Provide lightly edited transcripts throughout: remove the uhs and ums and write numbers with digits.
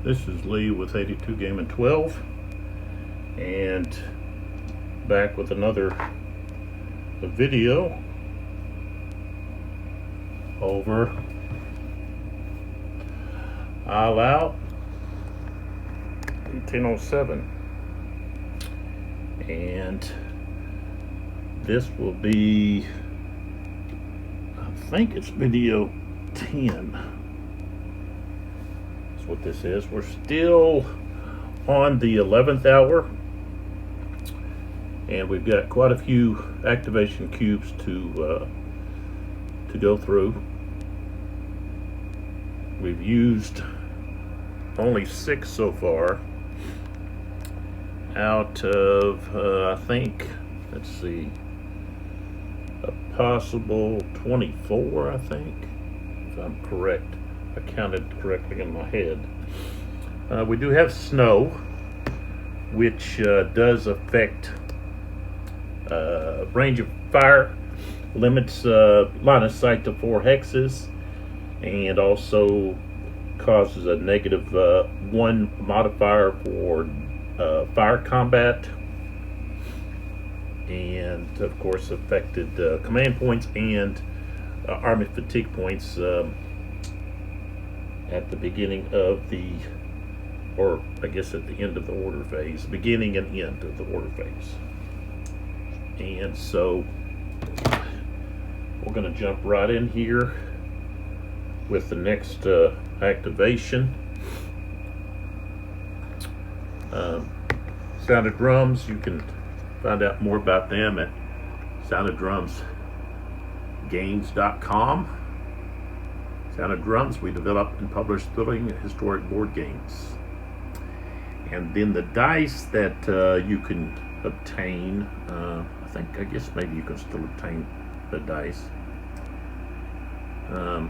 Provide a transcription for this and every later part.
This is Lee with 82 Game and 12, and back with another video over Eylau 1807, and this will be, I think it's video 10. That's what this is. We're still on the 11th hour, and we've got quite a few activation cubes to go through. We've used only 6 so far out of I think, let's see, a possible 24, I think, if I'm correct. I counted correctly in my head. We do have snow, which does affect range of fire, limits line of sight to 4 hexes, and also causes a negative 1 modifier for fire combat, and of course affected command points and army fatigue points at the beginning of the, or I guess at the end of the order phase, beginning and end of the order phase. And so we're going to jump right in here with the next activation. Sound of Drums, you can find out more about them at soundoffdrumsgames.com. Sound of Drums, we develop and publish thrilling historic board games. And then the dice that you can obtain, I guess maybe you can still obtain the dice. I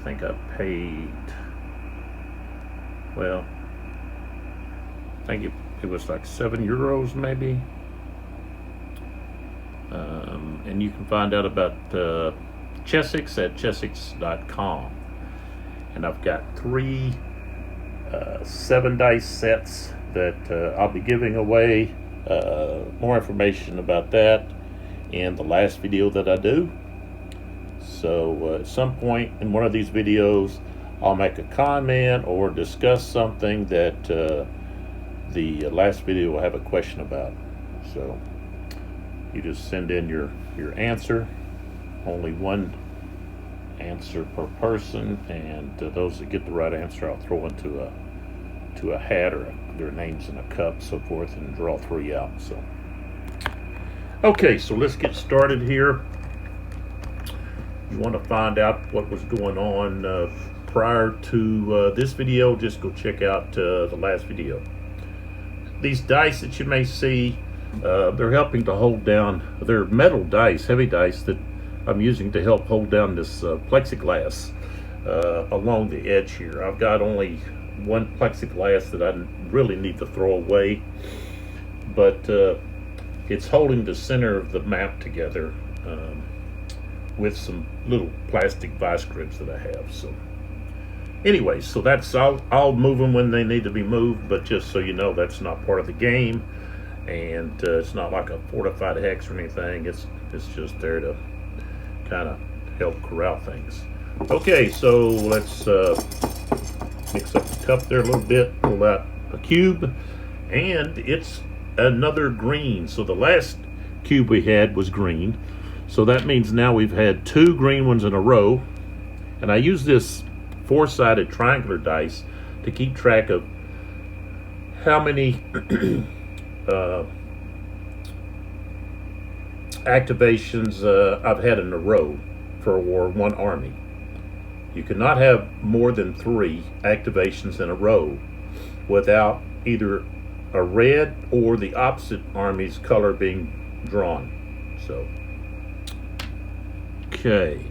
think I paid, well, I think it was like €7 maybe. And you can find out about Chessex at chessex.com. And I've got 3 7 dice sets that I'll be giving away. More information about that in the last video that I do. So at some point in one of these videos, I'll make a comment or discuss something that the last video will have a question about. So you just send in your answer. Only 1 answer per person, and those that get the right answer, I'll throw into a hat or their names in a cup, so forth, and draw 3 out. So okay, so let's get started here. You want to find out what was going on prior to this video, just go check out the last video. These dice that you may see, they're helping to hold down, they're metal dice, heavy dice that I'm using to help hold down this plexiglass along the edge here. I've got only 1 plexiglass that I really need to throw away, but it's holding the center of the map together with some little plastic vice grips that I have. So anyway, so that's, I'll move them when they need to be moved, but just so you know, that's not part of the game, and it's not like a fortified hex or anything. It's just there to kind of help corral things. Okay, so let's mix up the cup there a little bit, pull out a cube, and it's another green. So the last cube we had was green, so that means now we've had 2 green ones in a row. And I use this 4-sided triangular dice to keep track of how many activations I've had in a row for one army. You cannot have more than 3 activations in a row without either a red or the opposite army's color being drawn. So okay.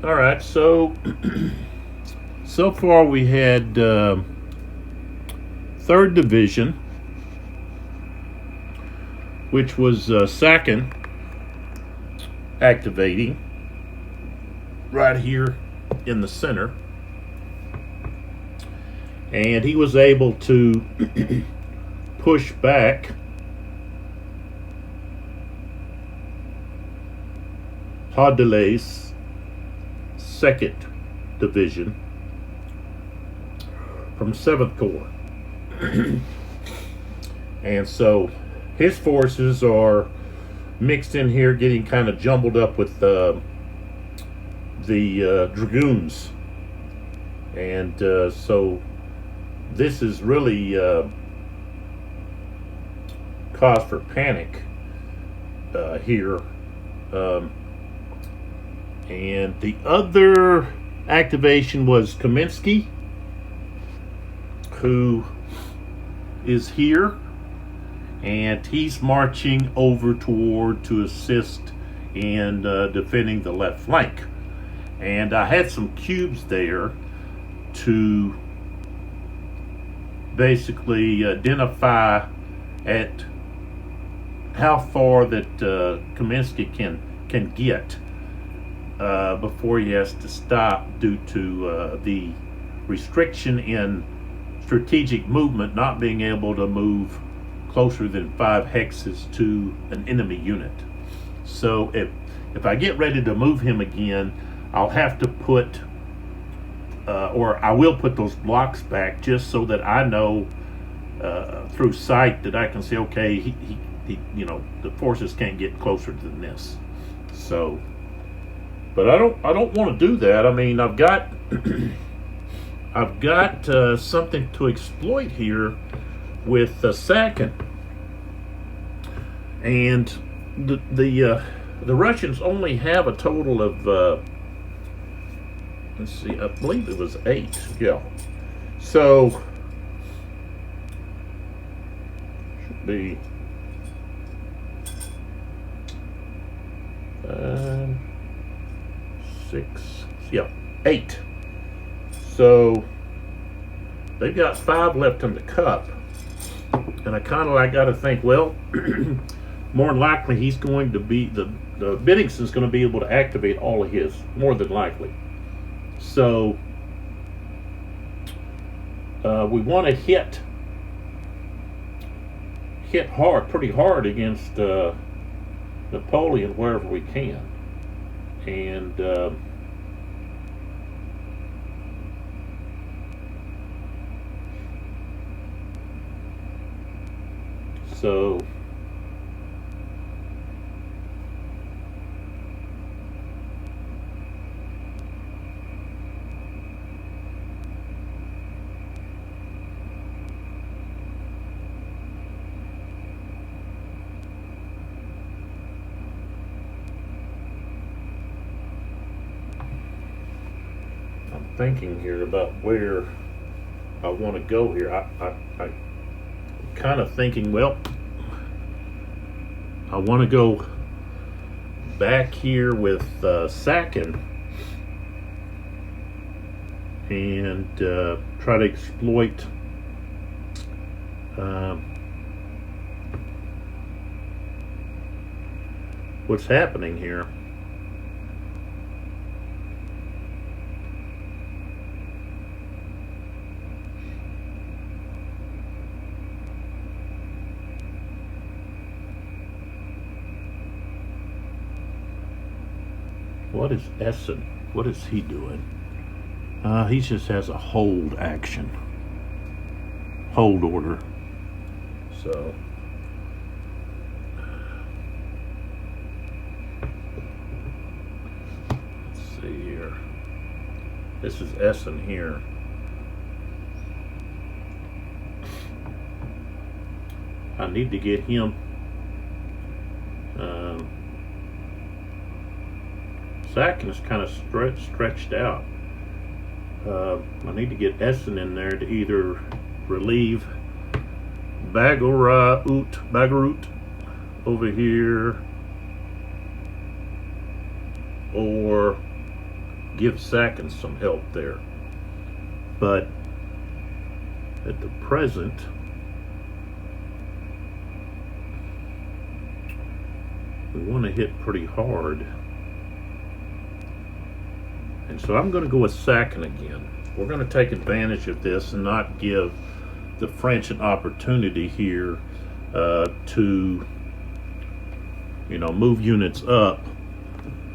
All right, so so far we had 3rd Division, which was second activating right here in the center. and he was able to push back Hadelay's 2nd Division from 7th Corps. And so his forces are mixed in here, getting kind of jumbled up with the dragoons. And so this is really cause for panic here. And the other activation was Kaminsky, who is here, and he's marching over toward to assist in defending the left flank. And I had some cubes there to basically identify at how far that Kaminsky can get before he has to stop due to the restriction in strategic movement, not being able to move closer than 5 hexes to an enemy unit. So if I get ready to move him again, I'll have to put or I will put those blocks back, just so that I know through sight that I can say, okay, he the forces can't get closer than this. So, but I don't want to do that. I mean, I've got I've got something to exploit here with Sakin, and the Russians only have a total of let's see, I believe it was 8. Yeah, so should be 6. Yeah, 8. So they've got 5 left in the cup, and I kind of got to think, well, more than likely he's going to be the Bennington's going to be able to activate all of his, more than likely. So we want to hit hard, pretty hard against Napoleon wherever we can, and so thinking here about where I want to go here. I kind of thinking, well, I want to go back here with Sakin and try to exploit what's happening here. What is Essen? What is he doing? He just has a hold action. Hold order. So let's see here. This is Essen here. I need to get him Sakin is kind of stretched out. I need to get Essen in there to either relieve Bagarut over here, or give Sakin some help there. But at the present, we want to hit pretty hard. And so I'm going to go with Sakin again. we're going to take advantage of this and not give the French an opportunity here to, move units up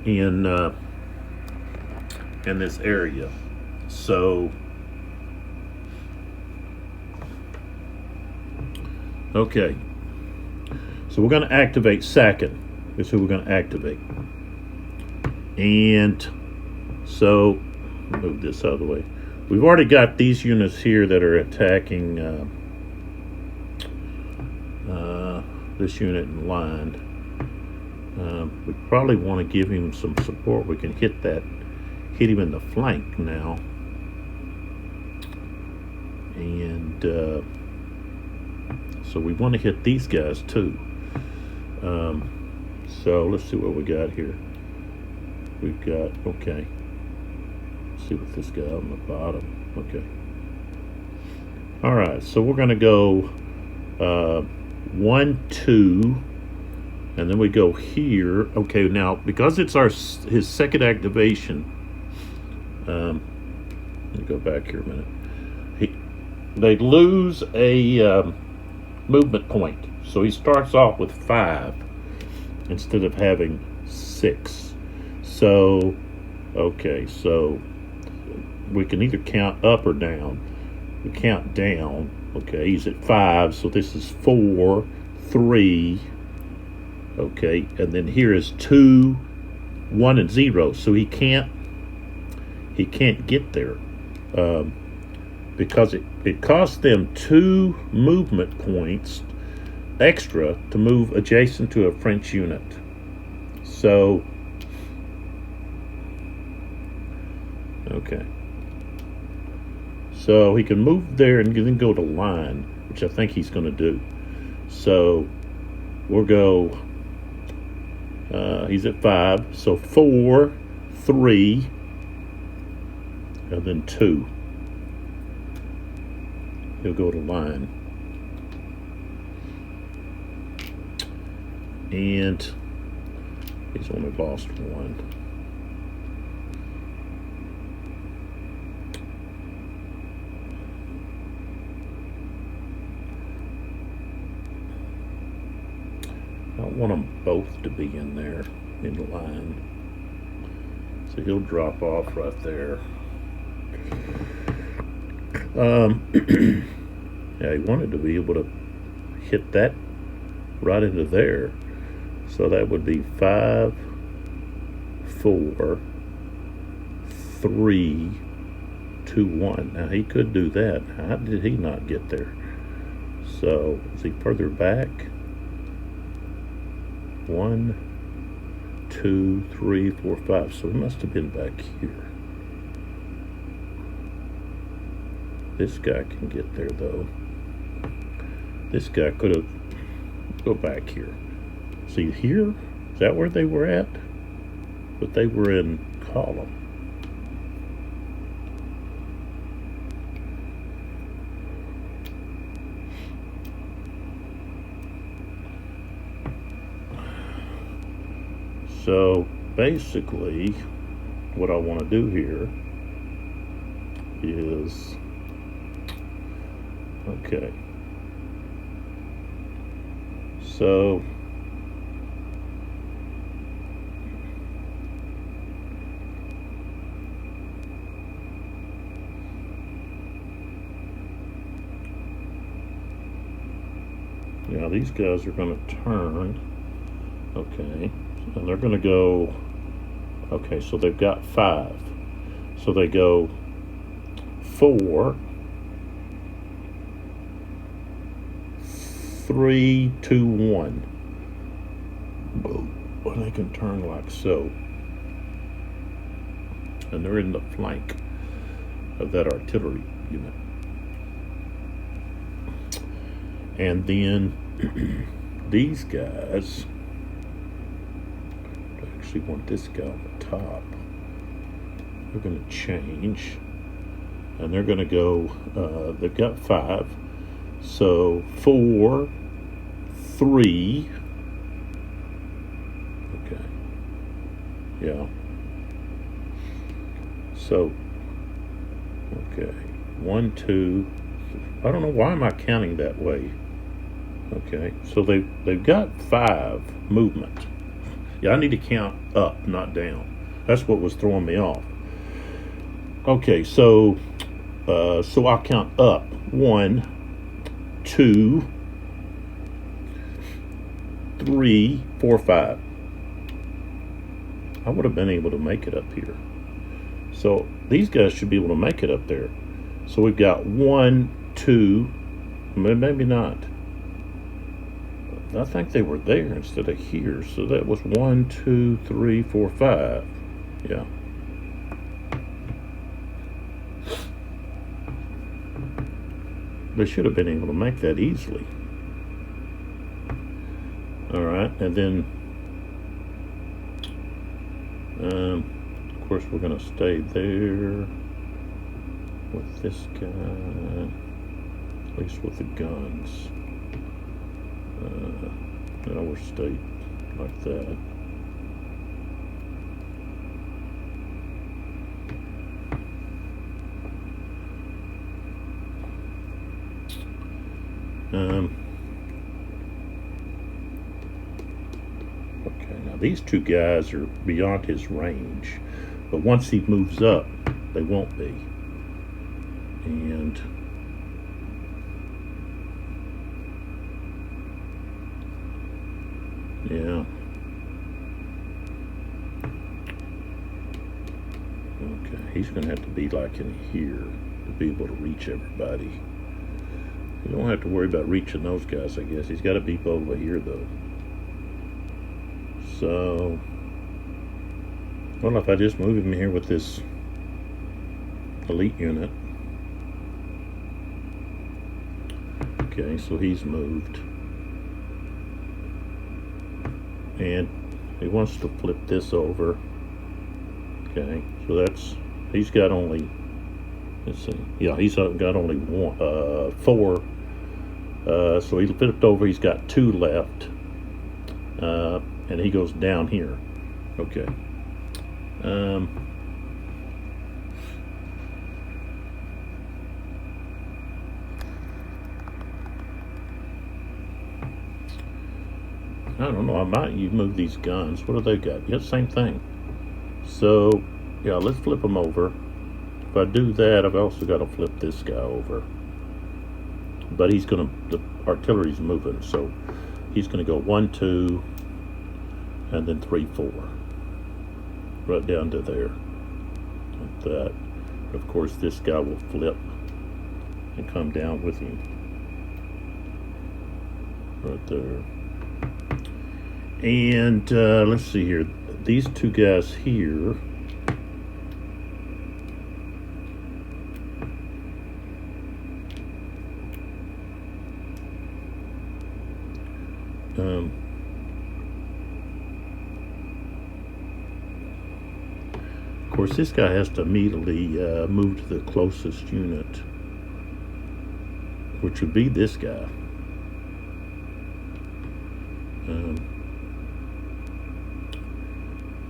in this area. So, okay. So we're going to activate second. This is who we're going to activate. And so, move this out of the way. We've already got these units here that are attacking this unit in line. We probably want to give him some support. We can hit him in the flank now. And so we want to hit these guys too. So let's see what we got here. We've got, okay. Let's see what this guy on the bottom. Okay. All right, so we're going to go 1, 2, and then we go here. Okay, now because it's his second activation. Let me go back here a minute. They lose a movement point, so he starts off with 5 instead of having 6. So, okay, so we can either count up or down. We count down. Okay, he's at 5, so this is 4, 3. Okay, and then here is 2, 1, and 0. So he can't get there because it costs them 2 movement points extra to move adjacent to a French unit. So, okay. So he can move there and then go to line, which I think he's going to do. So we'll go, he's at 5, so 4, 3, and then 2. He'll go to line. And he's only lost 1. I don't want them both to be in there in the line. So he'll drop off right there. Yeah, he wanted to be able to hit that right into there. So that would be 5, 4, 3, 2, 1. Now he could do that. How did he not get there? So is he further back? 1, 2, 3, 4, 5. So he must have been back here. This guy can get there though. This guy could have go back here. See here? Is that where they were at? But they were in column. So basically what I want to do here is, okay, so now these guys are going to turn, okay, and they're going to go, okay, so they've got 5, so they go 4, 3, 2, 1. Boom. And they can turn like so. And they're in the flank of that artillery unit. And then these guys, I actually want this guy on the top. They're going to change. And they're going to go, they've got 5. So 4, 3. Okay. Yeah. So, Okay, 1, 2. I don't know why am I counting that way. Okay, so they've got 5 movement. Yeah, I need to count up, not down. That's what was throwing me off. Okay, so I'll count up. 1, 2, 3, 4, 5. I would have been able to make it up here. So these guys should be able to make it up there. So we've got 1, 2, maybe not. I think they were there instead of here. So that was 1, 2, 3, 4, 5. Yeah. They should have been able to make that easily. All right, and then, of course, we're going to stay there with this guy, at least with the guns. Now we'll stay like that. Okay, now these 2 guys are beyond his range, but once he moves up, they won't be. And yeah. Okay, he's going to have to be like in here to be able to reach everybody. You don't have to worry about reaching those guys, I guess. He's got to be over here, though. So, well, if I just move him here with this elite unit. Okay, so he's moved. And he wants to flip this over. Okay, so he's got only, let's see, yeah, he's got only 4. So he flipped over, he's got 2 left. And he goes down here. Okay. I don't know, I might move these guns. What do they got? Yeah, same thing. So, yeah, let's flip them over. If I do that, I've also got to flip this guy over. But the artillery's moving, so he's going to go 1, 2, and then 3, 4. Right down to there. Like that. Of course, this guy will flip and come down with him. Right there. And let's see here. These 2 guys here. Of course, this guy has to immediately move to the closest unit, which would be this guy.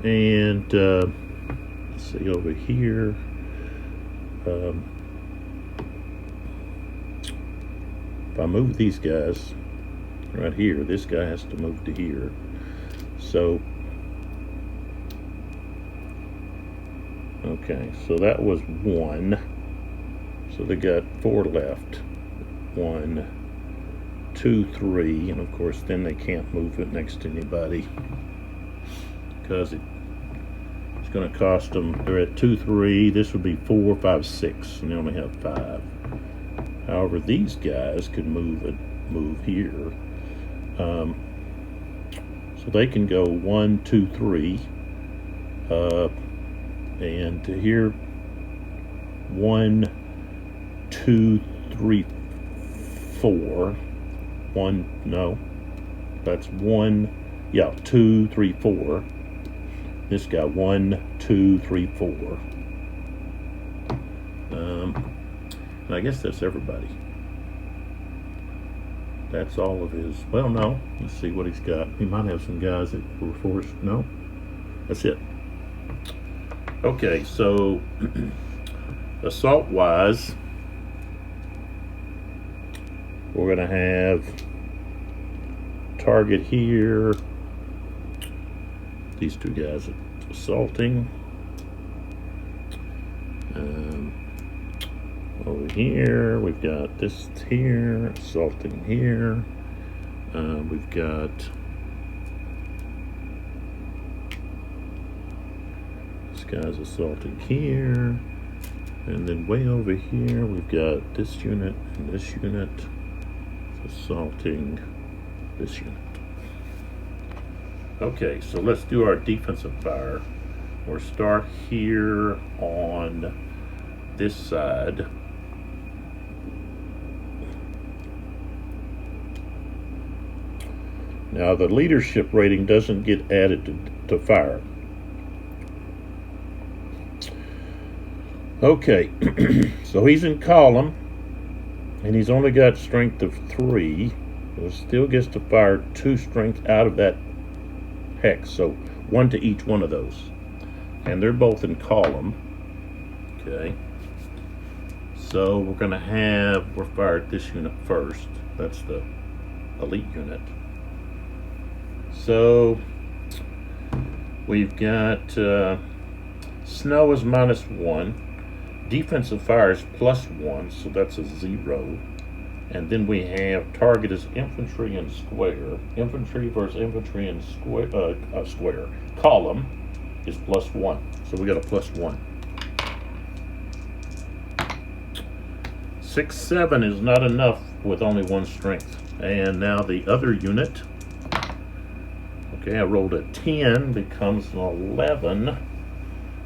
And let's see over here. If I move these guys right here, this guy has to move to here. So, okay, so that was 1. So they got 4 left. 1, 2, 3, and of course then they can't move it next to anybody because it's going to cost them. They're at 2, 3. This would be 4, 5, 6, and they only have 5. However, these guys could move here. So they can go 1, 2, 3, and here 1, 2, 3, 4. 1, no, that's 1. Yeah, 2, 3, 4. This guy 1, 2, 3, 4. And I guess that's everybody. That's all of his. Well, no. Let's see what he's got. He might have some guys that were forced. No, that's it. Okay, so assault wise, we're going to have target here. These two guys are assaulting. Over here, we've got this here, assaulting here. We've got this guy's assaulting here. And then way over here, we've got this unit and this unit assaulting this unit. Okay, so let's do our defensive fire. We'll start here on this side. Now the leadership rating doesn't get added to fire. Okay, so he's in column, and he's only got strength of 3. But still gets to fire 2 strength out of that hex, so 1 to each one of those. And they're both in column. Okay. So we're going to have, we're fired this unit first. That's the elite unit. So we've got snow is -1. Defensive fire is +1, so that's a 0. And then we have target is infantry and square. Infantry versus infantry and square. Column is +1, so we got a +1. 6, 7 is not enough with only 1 strength. And now the other unit. Okay, I rolled a 10, becomes an 11,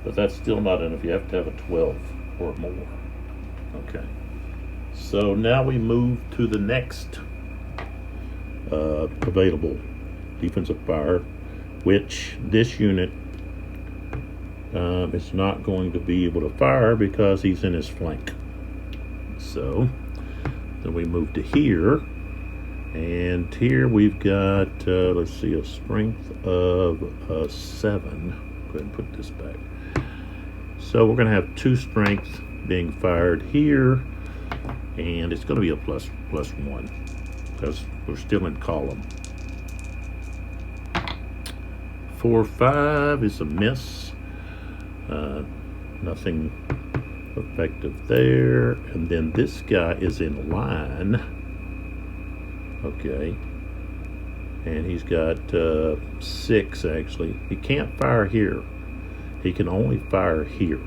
but that's still not enough. You have to have a 12 or more. Okay. So now we move to the next available defensive fire, which this unit is not going to be able to fire because he's in his flank. So then we move to here, and here we've got, let's see, a strength of 7. Go ahead and put this back. So we're going to have 2 strength being fired here, and it's going to be a +1 because we're still in column. 4, 5 is a miss. Nothing effective there. And then this guy is in line. Okay. And he's got 6 actually. He can't fire here. He can only fire here.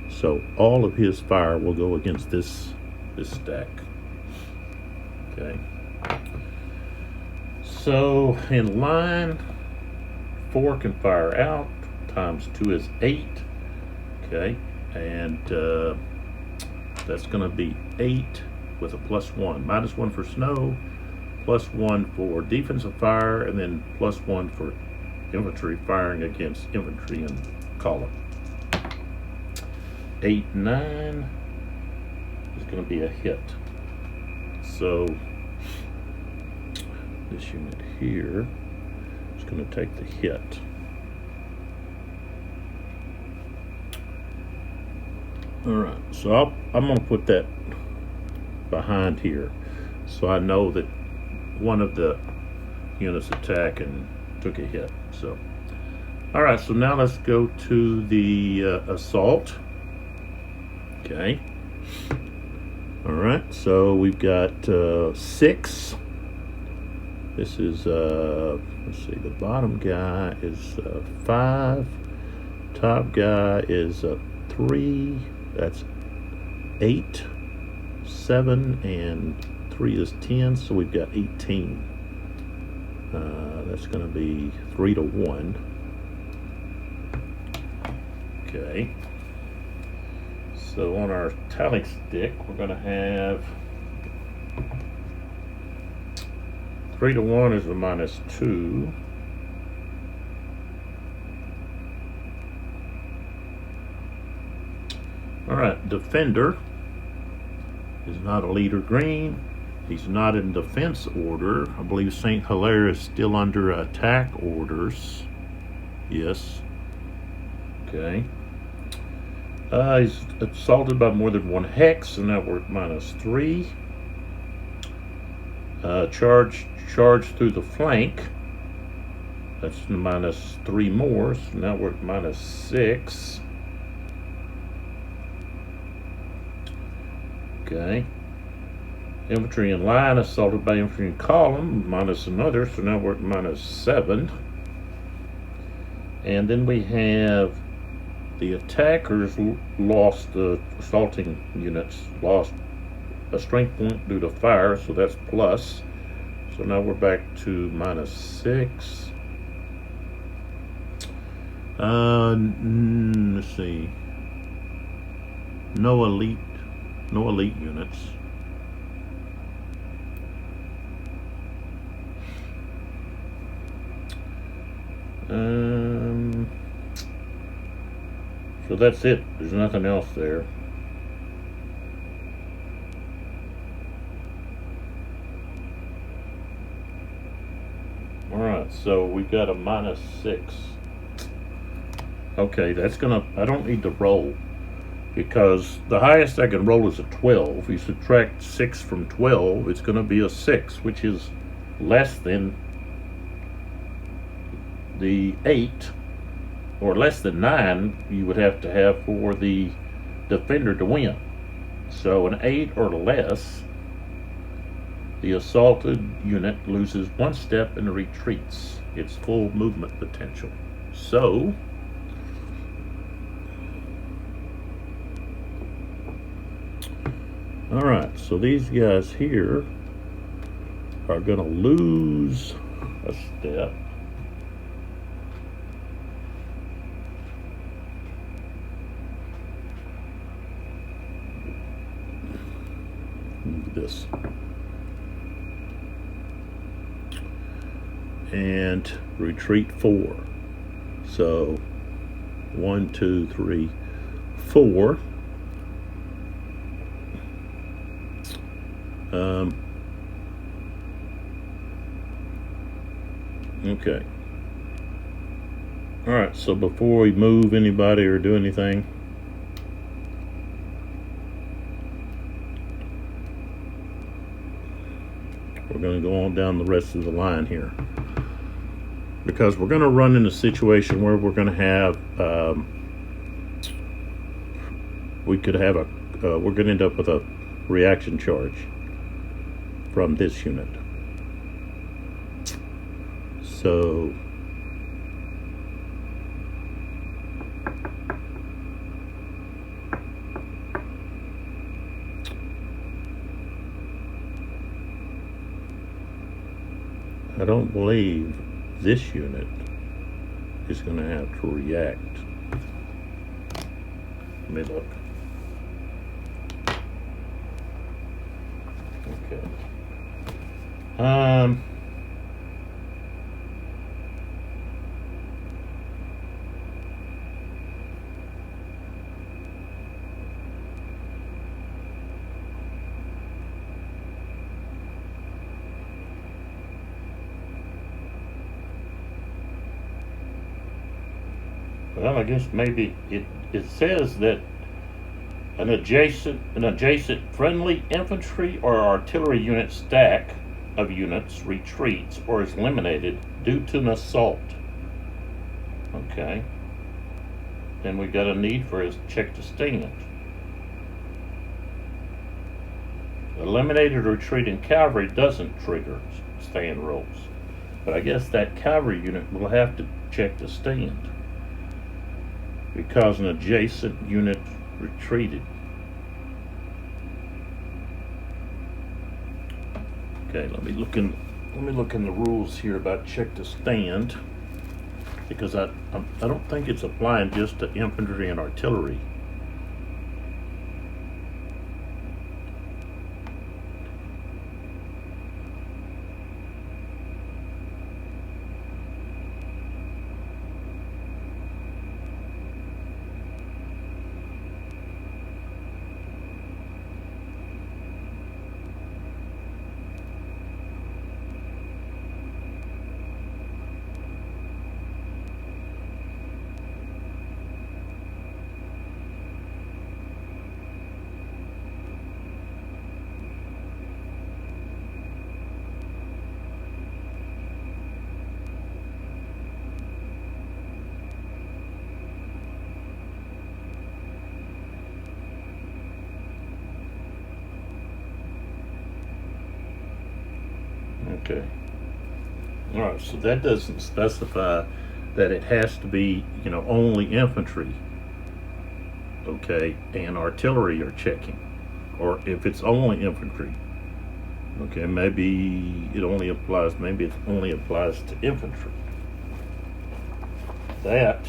So all of his fire will go against this stack. Okay. So in line, 4 can fire out, times 2 is 8. Okay, and that's going to be 8 with a +1. -1 for snow, +1 for defensive fire, and then +1 for infantry firing against infantry in column. 8, 9 is going to be a hit. So this unit here is going to take the hit. All right, so I'm going to put that behind here, so I know that one of the units attacked and took a hit. So, all right, so now let's go to the assault. Okay. All right, so we've got 6. This is, let's see, the bottom guy is 5. Top guy is 3. That's 8, 7, and 3 is 10, so we've got 18. That's going to be 3 to 1. Okay. So on our tally stick, we're going to have 3 to 1 is a -2. All right, defender is not a leader green. He's not in defense order. I believe St. Hilaire is still under attack orders. Yes. Okay. He's assaulted by more than 1 hex, so now we're at -3. Charge through the flank. That's -3 more, so now we're at -6. Okay. Infantry in line assaulted by infantry in column, minus another, so now we're at -7. And then we have the attackers lost, the assaulting units lost a strength point due to fire, so that's plus. So now we're back to -6. Let's see. No elite units. So that's it. There's nothing else there. Alright, so we've got a -6. Okay, that's gonna, I don't need to roll, because the highest I can roll is a 12. You subtract 6 from 12, it's gonna be a 6, which is less than the 8, or less than 9 you would have to have for the defender to win. So an 8 or less, the assaulted unit loses 1 step and retreats its full movement potential. So alright, so these guys here are gonna lose a step. This and retreat 4. So 1, 2, 3, 4. Okay. All right. So before we move anybody or do anything, we're going to go on down the rest of the line here, because we're going to run in a situation where we're going to have, we could have a, we're going to end up with a reaction charge from this unit. So I don't believe this unit is going to have to react. Let me look. Okay. Well, I guess maybe it says that an adjacent friendly infantry or artillery unit stack of units retreats or is eliminated due to an assault. Okay. Then we got a need for a check to stand. Eliminated or retreating cavalry doesn't trigger stand rolls, but I guess that cavalry unit will have to check to stand because an adjacent unit retreated. Okay, let me look in the rules here about check to stand, because I don't think it's applying just to infantry and artillery. Okay. All right. So that doesn't specify that it has to be, only infantry. Okay, and artillery are checking, or if it's only infantry. Okay, maybe it only applies. Maybe it only applies to infantry. That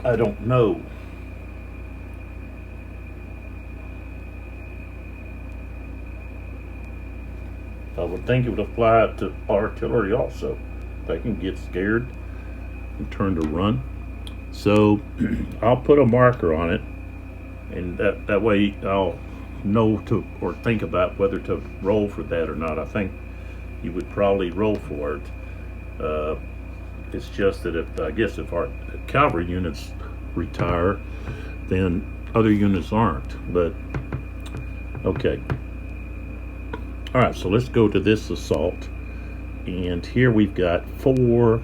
I don't know. I would think it would apply to artillery also. They can get scared and turn to run. So I'll put a marker on it, and that way I'll know to, or think about whether to roll for that or not. I think you would probably roll for it. It's just that if our cavalry units retire, then other units aren't. But okay. All right, so let's go to this assault, and here we've got 4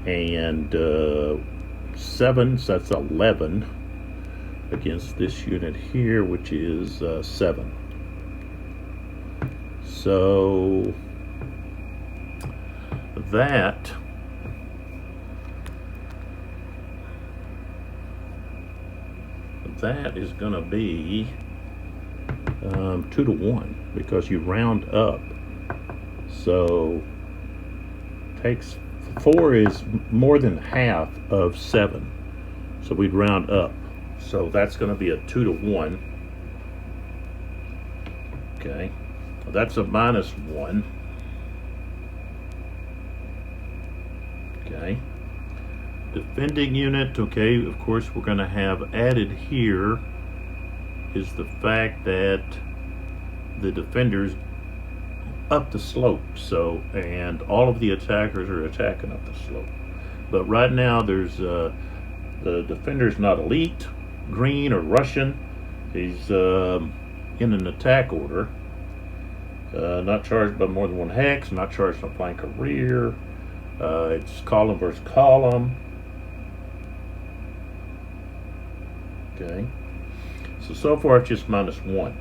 and 7, so that's 11 against this unit here, which is 7. So that is going to be 2 to 1 because you round up. So takes 4 is more than half of 7, so we'd round up. So that's going to be a 2 to 1. Okay, that's a -1. Okay, defending unit. Okay, of course we're going to have added here is the fact that the defenders up the slope, so, and all of the attackers are attacking up the slope. But right now there's the defender's not elite, green, or Russian. He's in an attack order, not charged by more than 1 hex, not charged on flank or rear. It's column versus column. Okay, so far it's just -1.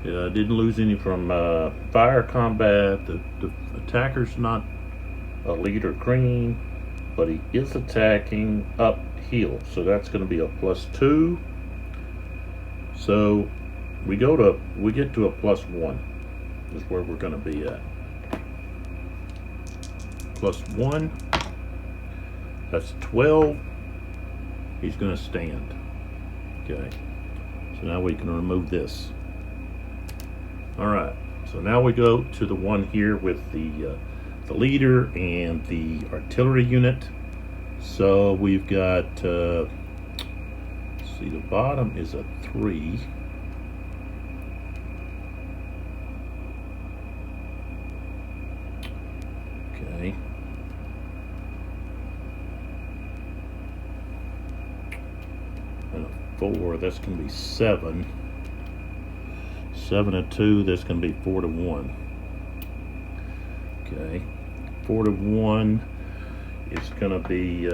Didn't lose any from fire combat. The attacker's not a lead or green, but he is attacking uphill, so that's going to be a +2. So we get to a +1 is where we're going to be at. +1, that's 12. He's going to stand. Okay, so now we can remove this. All right, so now we go to the one here with the leader and the artillery unit. So we've got, let's see, the bottom is a 3. Okay. And a 4, that's going to be 7. 7 to 2, that's going to be 4 to 1. Okay, 4 to 1 is going to be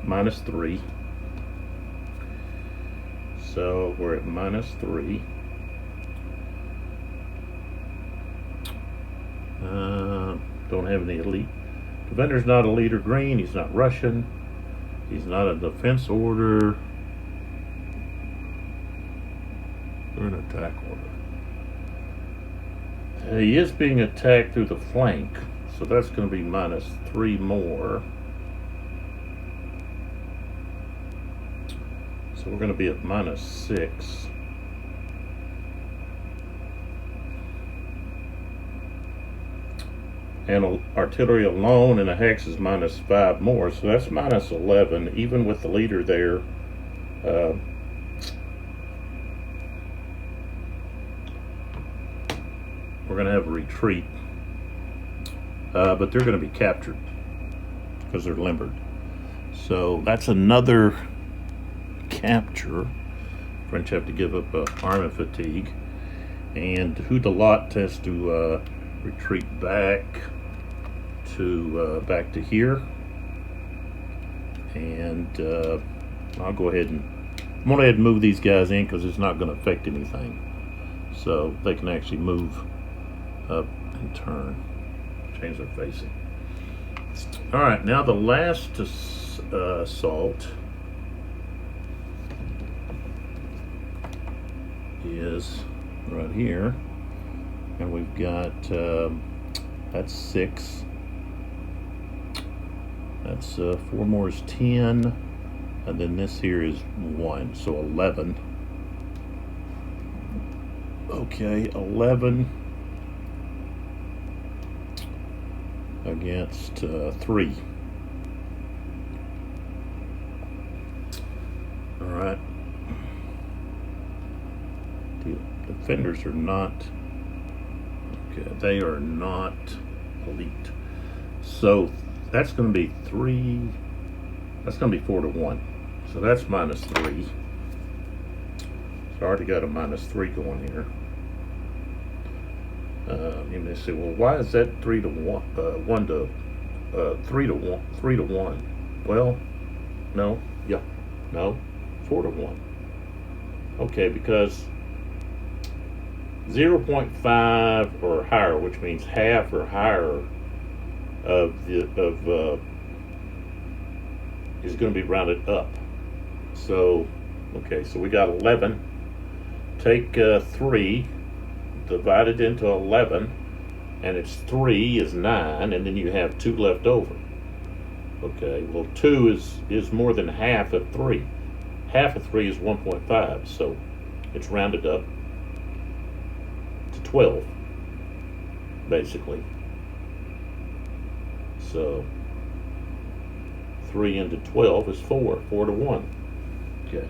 -3. So we're at -3. Don't have any elite. Defender's not a leader green. He's not Russian. He's not a defense order. We're in attack order. He is being attacked through the flank, so that's going to be -3 more. So we're going to be at -6. And artillery alone in a hex is -5 more, so that's -11, even with the leader there. We're going to have a retreat, but they're going to be captured because they're limbered. So that's another capture. French have to give up army fatigue, and Hudelot has to retreat back to here. And I'll go ahead and move these guys in because it's not going to affect anything. So they can actually move up and turn. Change their facing. All right, now the last assault is right here, and we've got that's 6. That's 4 more is 10, and then this here is 1, so 11. Okay, 11 against 3. All right. The defenders are not, okay, they are not elite. So that's going to be 3, that's going to be 4 to 1. So that's -3. So I already got a -3 going here. You may say, well, why is that 3 to 1? 1 to 3 to 1. 3 to 1. Well, no, yeah, no, 4 to 1. Okay, because 0.5 or higher, which means half or higher of is going to be rounded up. So, okay, so we got 11. Take 3, divide it into 11, and it's 3 is 9, and then you have 2 left over. Okay, well 2 is more than half of 3. Half of 3 is 1.5, so it's rounded up to 12, basically. So 3 into 12 is 4 to 1. Okay.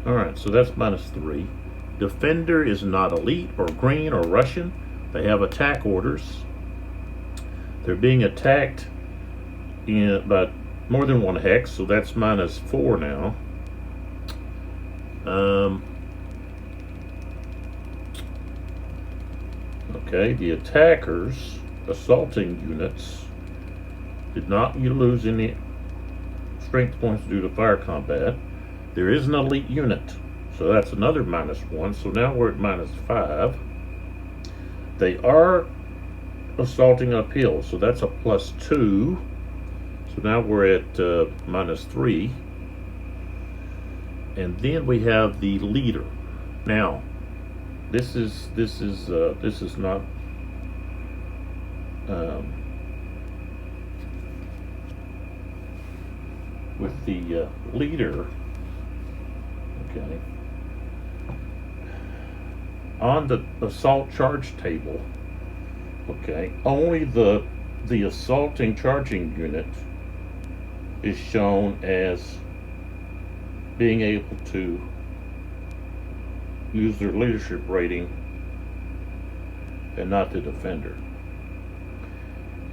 All right, so that's -3. Defender is not elite or green or Russian. They have attack orders. They're being attacked by more than 1 hex, so that's -4 now. Okay, the attackers, assaulting units, did not lose any strength points due to fire combat. There is an elite unit, so that's another -1. So now we're at -5. They are assaulting uphill, so that's a +2. So now we're at -3. And then we have the leader. Now, this is not with the leader. Okay. On the assault charge table, okay, only the assaulting charging unit is shown as being able to use their leadership rating and not the defender.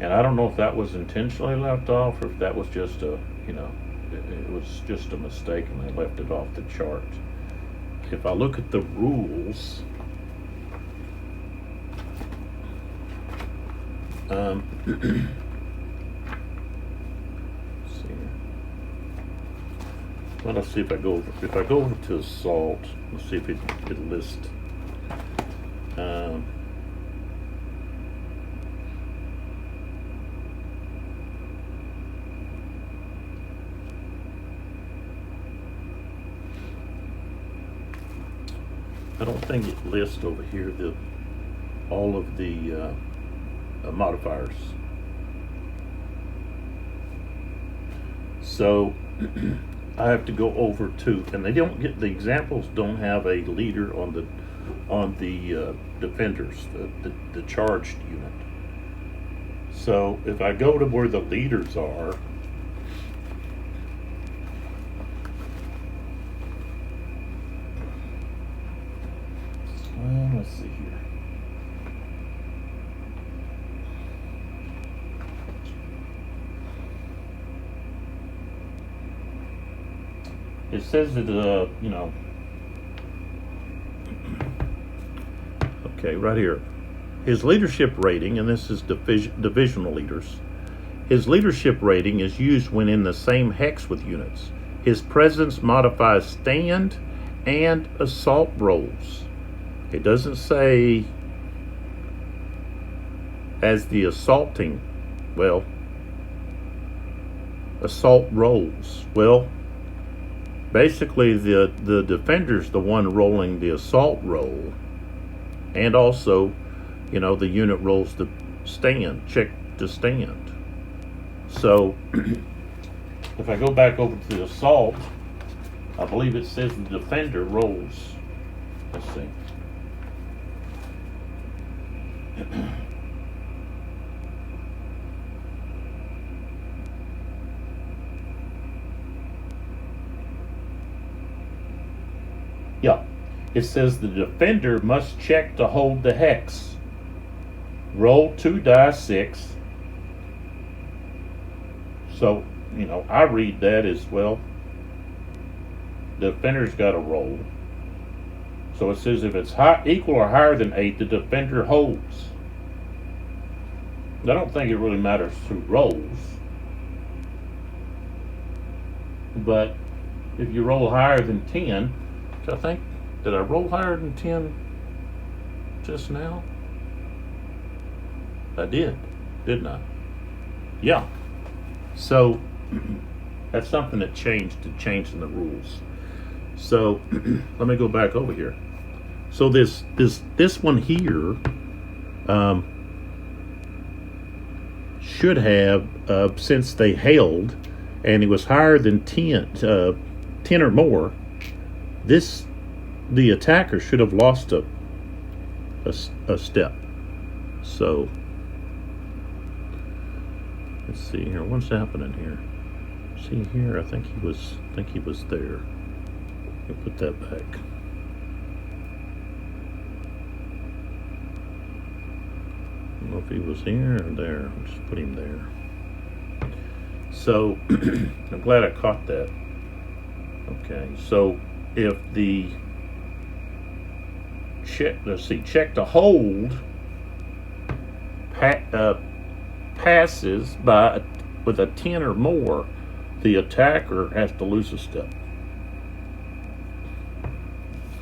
And I don't know if that was intentionally left off or if that was just a, it was just a mistake and they left it off the chart. If I look at the rules, let's see here. Well, let's see if I go over to assault. Let's see if it lists. I don't think it lists over here all of the modifiers. So I have to go over to, and they don't get, the examples don't have a leader on the defenders, the charged unit. So if I go to where the leaders are, let's see here. It says that, okay, right here. His leadership rating, and this is divisional leaders, his leadership rating is used when in the same hex with units. His presence modifies stand and assault rolls. It doesn't say as the assaulting, well, assault rolls. Well, basically the defender's the one rolling the assault roll, and also, the unit rolls the stand, check to stand. So if I go back over to the assault, I believe it says the defender rolls. Let's see. Yeah, it says the defender must check to hold the hex. Roll 2 die 6. So, I read that as, well, the defender's got to roll. So it says if it's equal or higher than 8, the defender holds. I don't think it really matters who rolls. But if you roll higher than 10, I think, did I roll higher than 10 just now? I did, didn't I? Yeah. So that's something that changed in the rules. So let me go back over here. So this one here should have, since they held and it was higher than 10 or more, the attacker should have lost a step. So let's see here. What's happening here? See here, I think he was there. Let me put that back. I don't know if he was here or there. I'll just put him there. So I'm glad I caught that. Okay, so if the check to hold passes with a 10 or more, the attacker has to lose a step.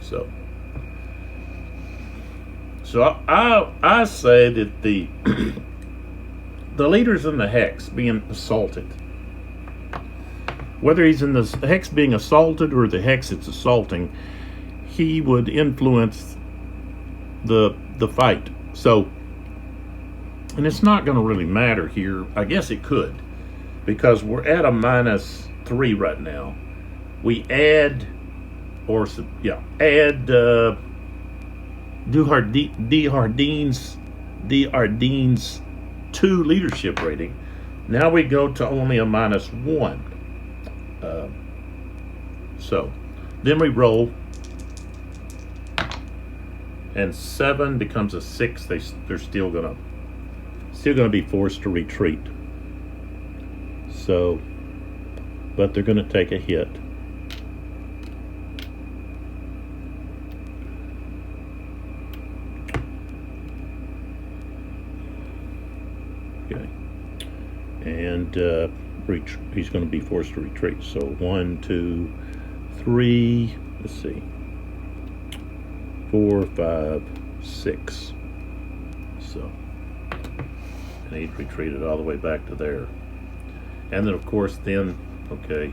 So I say that the the leader's in the hex being assaulted, whether he's in the hex being assaulted or the hex it's assaulting, he would influence the fight. So, and it's not going to really matter here. I guess it could, because we're at a -3 right now. We add Dehardin's 2 leadership rating. Now we go to only a -1. So then we roll, and 7 becomes a 6. They're still gonna be forced to retreat. So, but they're gonna take a hit. Okay, and he's going to be forced to retreat. So 1, 2, 3. Let's see. 4, 5, 6. So, and he retreated all the way back to there. And then, of course, okay,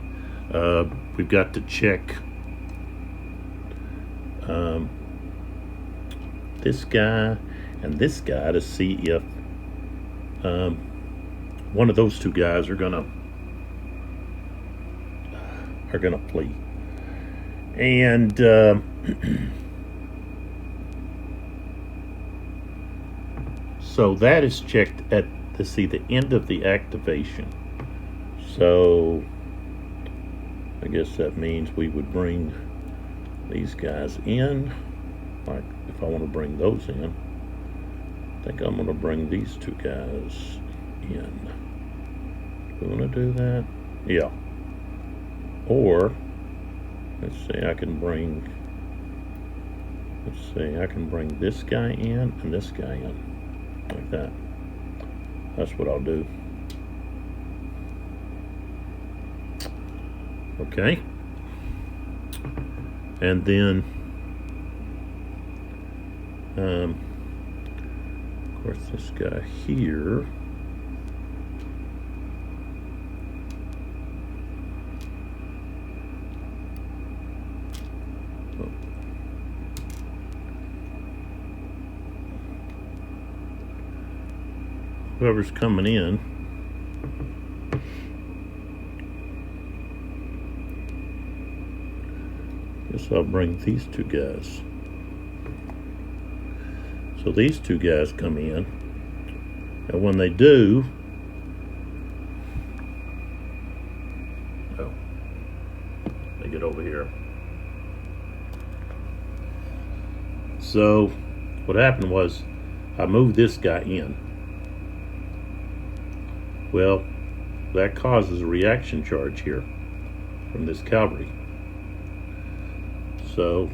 we've got to check this guy and this guy to see if one of those 2 guys are gonna flee. And so that is checked at the end of the activation. So I guess that means we would bring these guys in. Like if I want to bring those in, I think I'm going to bring these 2 guys in. Do we want to do that? Yeah. Or let's see, I can bring this guy in and this guy in, like that. That's what I'll do. Okay. And then, of course, this guy here. Whoever's coming in, guess I'll bring these two guys. So these two guys come in, and when they do, oh, they get over here. So what happened was I moved this guy in. Well, that causes a reaction charge here from this cavalry. So,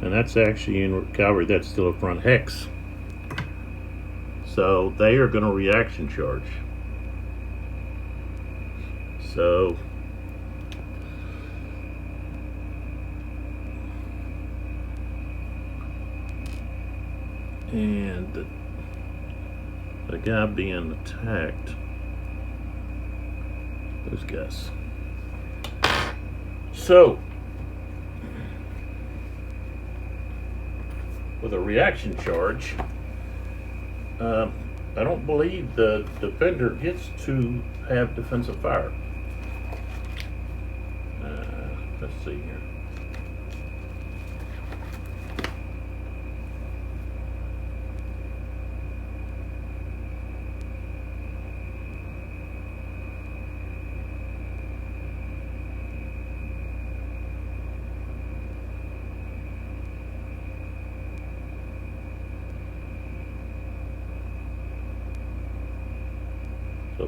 and that's actually in cavalry, that's still a front hex. So they are going to reaction charge. So, and the guy being attacked, those guys. So, with a reaction charge, I don't believe the defender gets to have defensive fire. Let's see here. So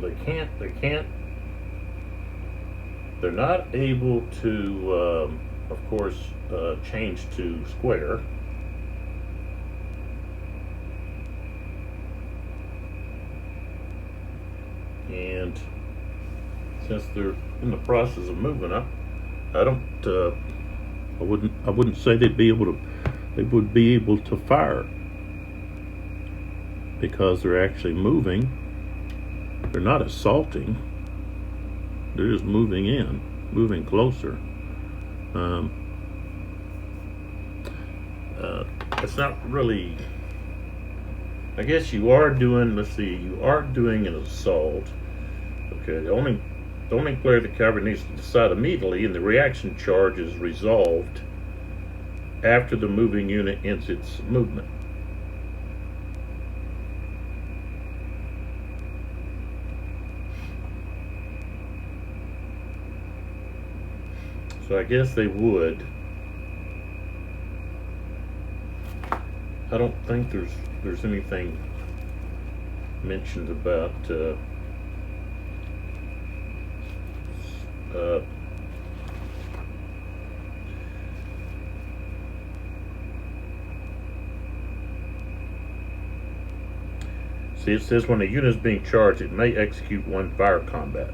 they're not able to, of course, change to square. And since they're in the process of moving up, I wouldn't say they would be able to fire, because they're actually moving. They're not assaulting. They're just moving in, moving closer. It's not really. I guess you are doing. Let's see. You are doing an assault. Okay. The only player the cavalry needs to decide immediately, and the reaction charge is resolved after the moving unit ends its movement. So I guess they would. I don't think there's anything mentioned about see, it says when a unit is being charged, it may execute one fire combat.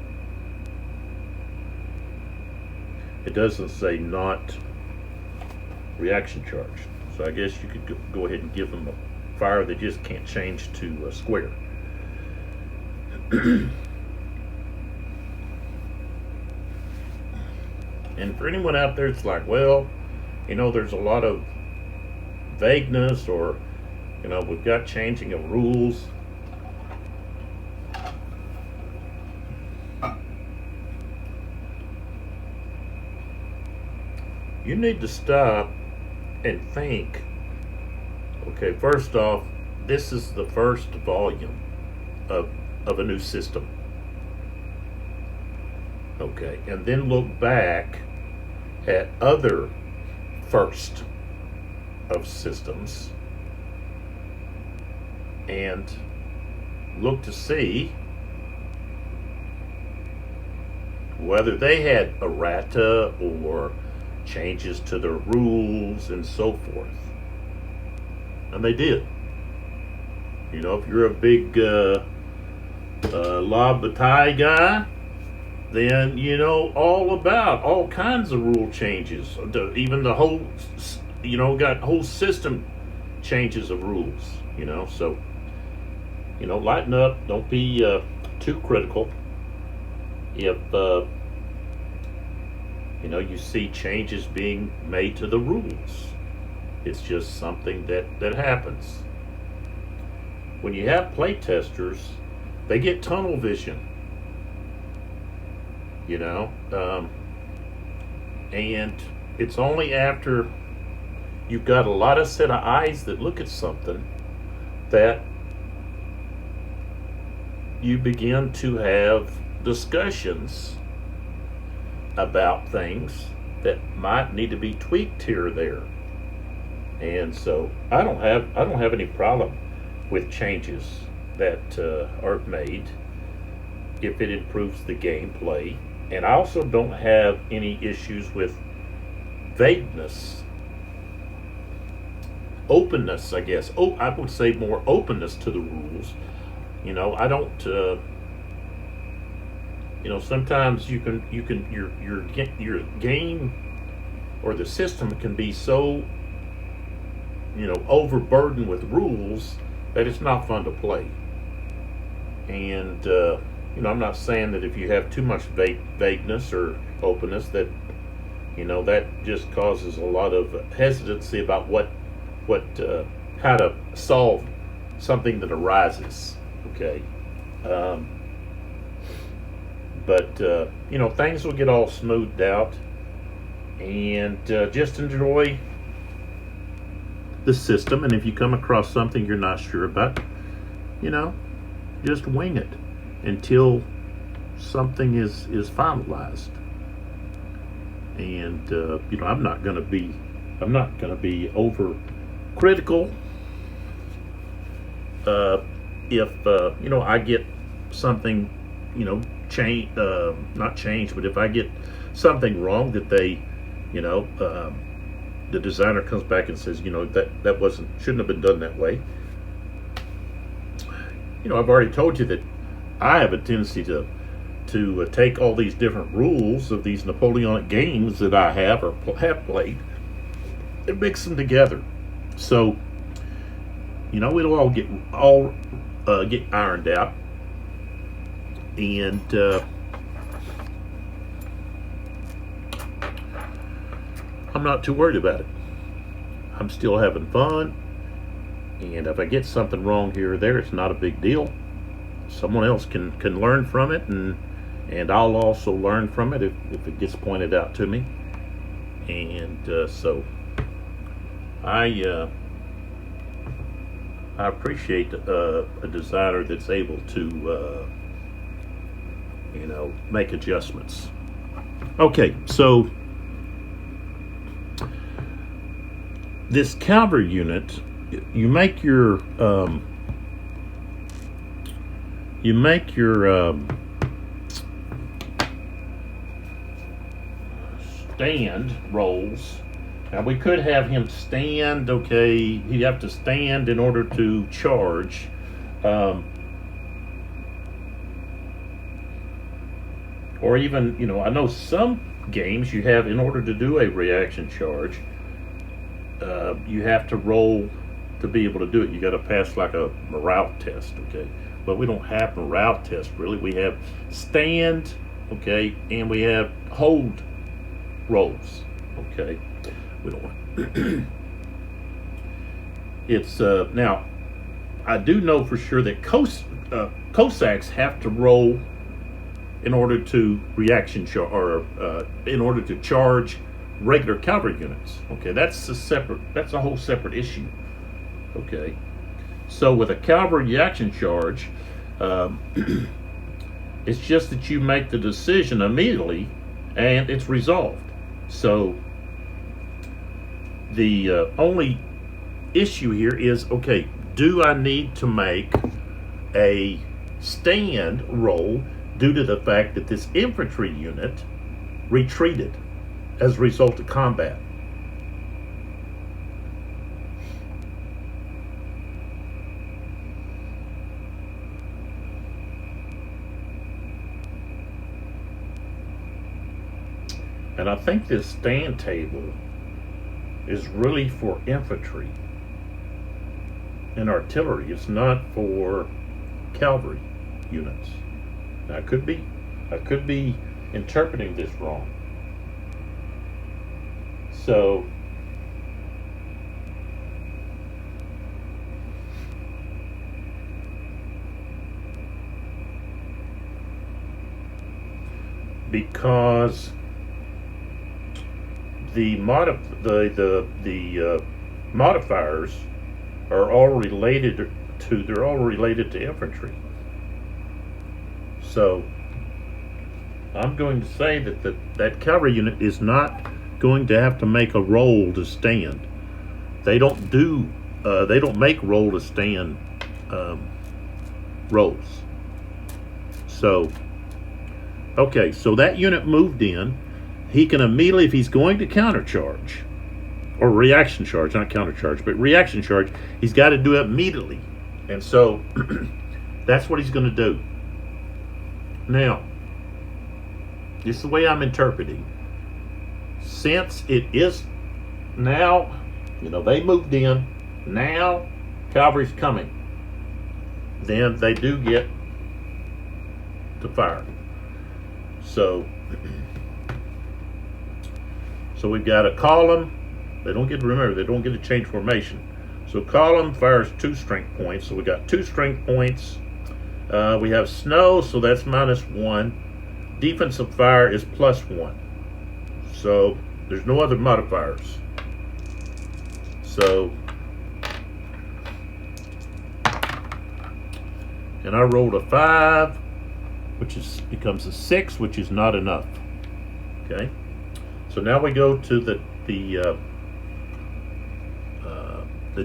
It doesn't say not reaction charge. So I guess you could go ahead and give them a fire. They just can't change to a square. And for anyone out there, it's like, well, there's a lot of vagueness, or, we've got changing of rules. You need to stop and think, okay, first off, this is the first volume of a new system. Okay, and then look back at other first of systems and look to see whether they had errata or changes to their rules and so forth. And they did. If you're a big La Bataille guy, then all about all kinds of rule changes. Even the whole, got whole system changes of rules, so, lighten up, don't be too critical. If, you see changes being made to the rules, it's just something that happens. When you have playtesters, they get tunnel vision, and it's only after you've got a lot of set of eyes that look at something that you begin to have discussions about things that might need to be tweaked here or there. And so I don't have any problem with changes that are made if it improves the gameplay. And I also don't have any issues with vagueness, openness, I guess. I would say more openness to the rules. I don't. Sometimes your game or the system can be so overburdened with rules that it's not fun to play. And I'm not saying that if you have too much vagueness or openness that that just causes a lot of hesitancy about how to solve something that arises. Okay. But things will get all smoothed out, and just enjoy the system. And if you come across something you're not sure about, just wing it until something is finalized. And I'm not going to be over critical if I get something not change, but if I get something wrong that they the designer comes back and says that shouldn't have been done that way. I've already told you that I have a tendency to take all these different rules of these Napoleonic games that I have or have played and mix them together. So it'll all get ironed out, and I'm not too worried about it. I'm still having fun, and if I get something wrong here or there, it's not a big deal. Someone else can learn from it, and I'll also learn from it if it gets pointed out to me. And so I appreciate a designer that's able to make adjustments. Okay, so this cavalry unit, you make your stand rolls. Now we could have him stand. Okay, he'd have to stand in order to charge. Or even, I know some games you have, in order to do a reaction charge, you have to roll to be able to do it. You got to pass like a morale test, okay? But we don't have morale test really. We have stand, okay, and we have hold rolls, okay. We don't want. It's now. I do know for sure that Cossacks have to roll in order to reaction charge, or in order to charge regular cavalry units. Okay, that's a whole separate issue. Okay, so with a cavalry reaction charge, it's just that you make the decision immediately, and it's resolved. So the only issue here is, okay, do I need to make a stand roll due to the fact that this infantry unit retreated as a result of combat? And I think this stand table is really for infantry. and artillery. It's not for cavalry units. Now, I could be interpreting this wrong. So because the modifiers are all related to infantry. So I'm going to say that cavalry unit is not going to have to make a roll to stand. They don't make roll to stand rolls. So okay, so that unit moved in. He can immediately, if he's going to countercharge, or reaction charge, not countercharge, but reaction charge, he's got to do it immediately. And so that's what he's going to do. Now, this is the way I'm interpreting. Since it is now, they moved in, now cavalry's coming, then they do get to fire. So we've got a column. They don't get to change formation. So column fires 2 strength points. So we got 2 strength points. We have snow, so that's -1. Defensive fire is +1. So there's no other modifiers. So, and I rolled a 5, which becomes a 6, which is not enough. Okay. So now we go to the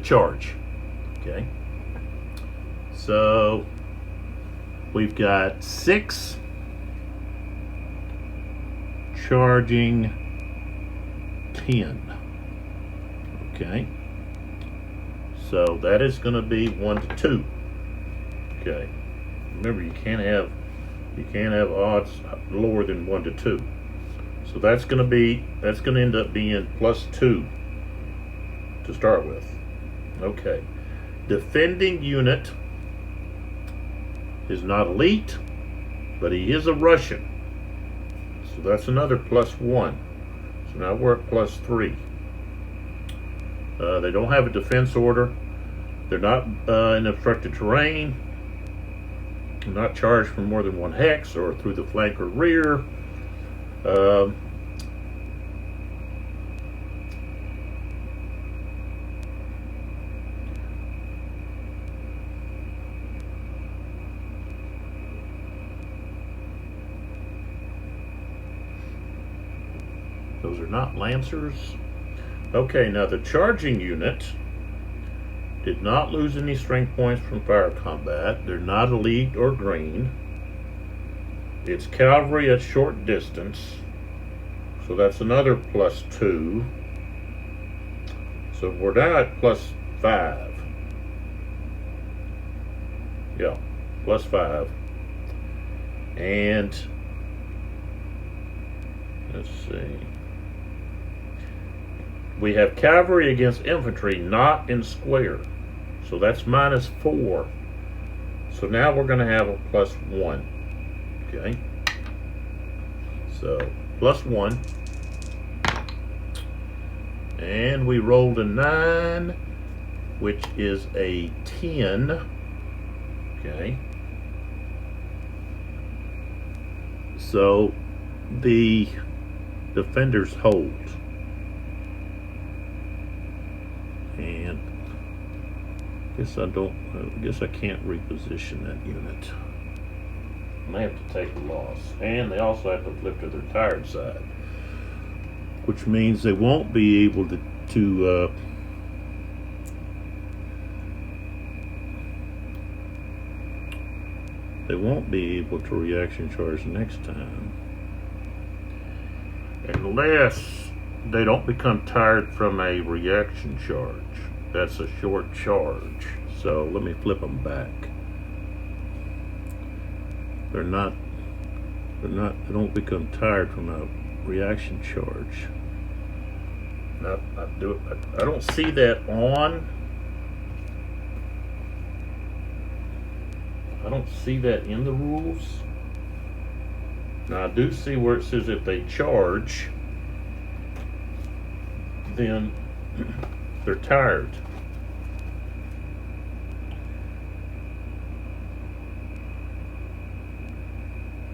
charge. Okay. So we've got 6 charging 10. Okay. So that is going to be 1 to 2. Okay. Remember, you can't have odds lower than 1 to 2. So that's going to end up being +2 to start with. Okay. Defending unit is not elite, but he is a Russian. So that's another +1. So now we're at +3. They don't have a defense order. They're not in obstructed terrain. They're not charged from more than 1 hex or through the flank or rear. Those are not lancers. Okay, now the charging unit did not lose any strength points from fire combat. They're not elite or green. It's cavalry at short distance. So that's another +2. So we're now at +5. Yeah, +5. And let's see. We have cavalry against infantry not in square. So that's -4. So now we're going to have a +1. Okay. So +1. And we rolled a 9, which is a 10. Okay. So the defenders hold. And I guess I can't reposition that unit. And they have to take a loss. And they also have to flip to their tired side, which means they won't be able to reaction charge next time, unless they don't become tired from a reaction charge. That's a short charge. So let me flip them back. They don't become tired from a reaction charge. I don't see that on I don't see that in the rules. Now I do see where it says if they charge, then they're tired.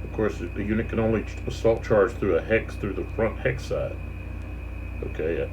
Of course, the unit can only assault charge through a hex through the front hex side. Okay.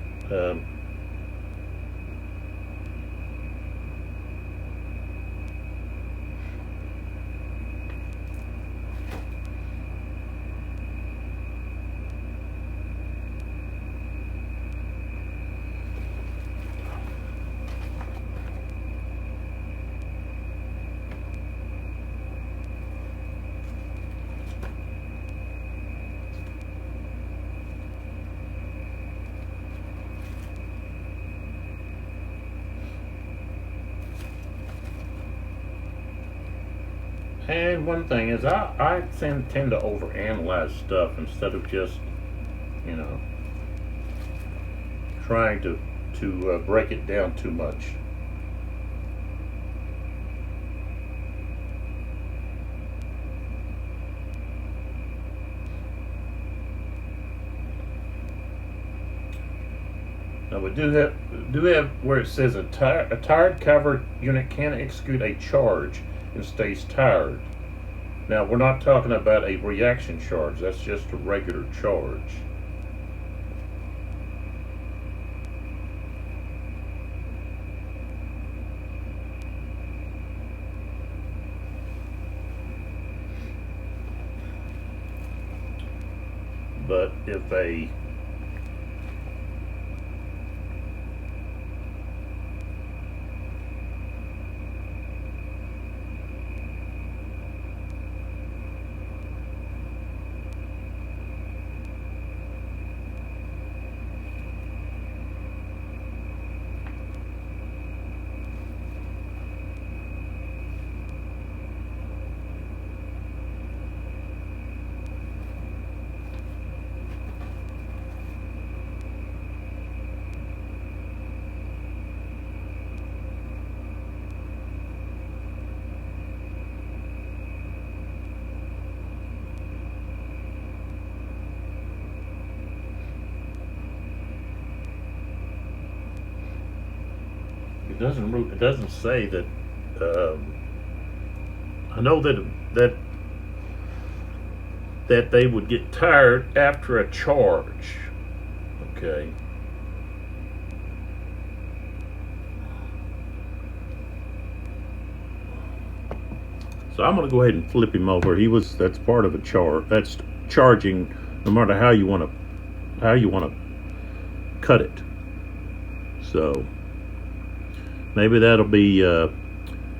And one thing is, I tend to overanalyze stuff instead of just, you know, trying to break it down too much. Now we do have where it says a tired cavalry unit can execute a charge and stays tired. Now we're not talking about a reaction charge, that's just a regular charge. But if a it doesn't say that. I know that they would get tired after a charge. Okay. So I'm going to go ahead and flip him over. That's part of a charge. That's charging, no matter how you want to cut it. So maybe that'll be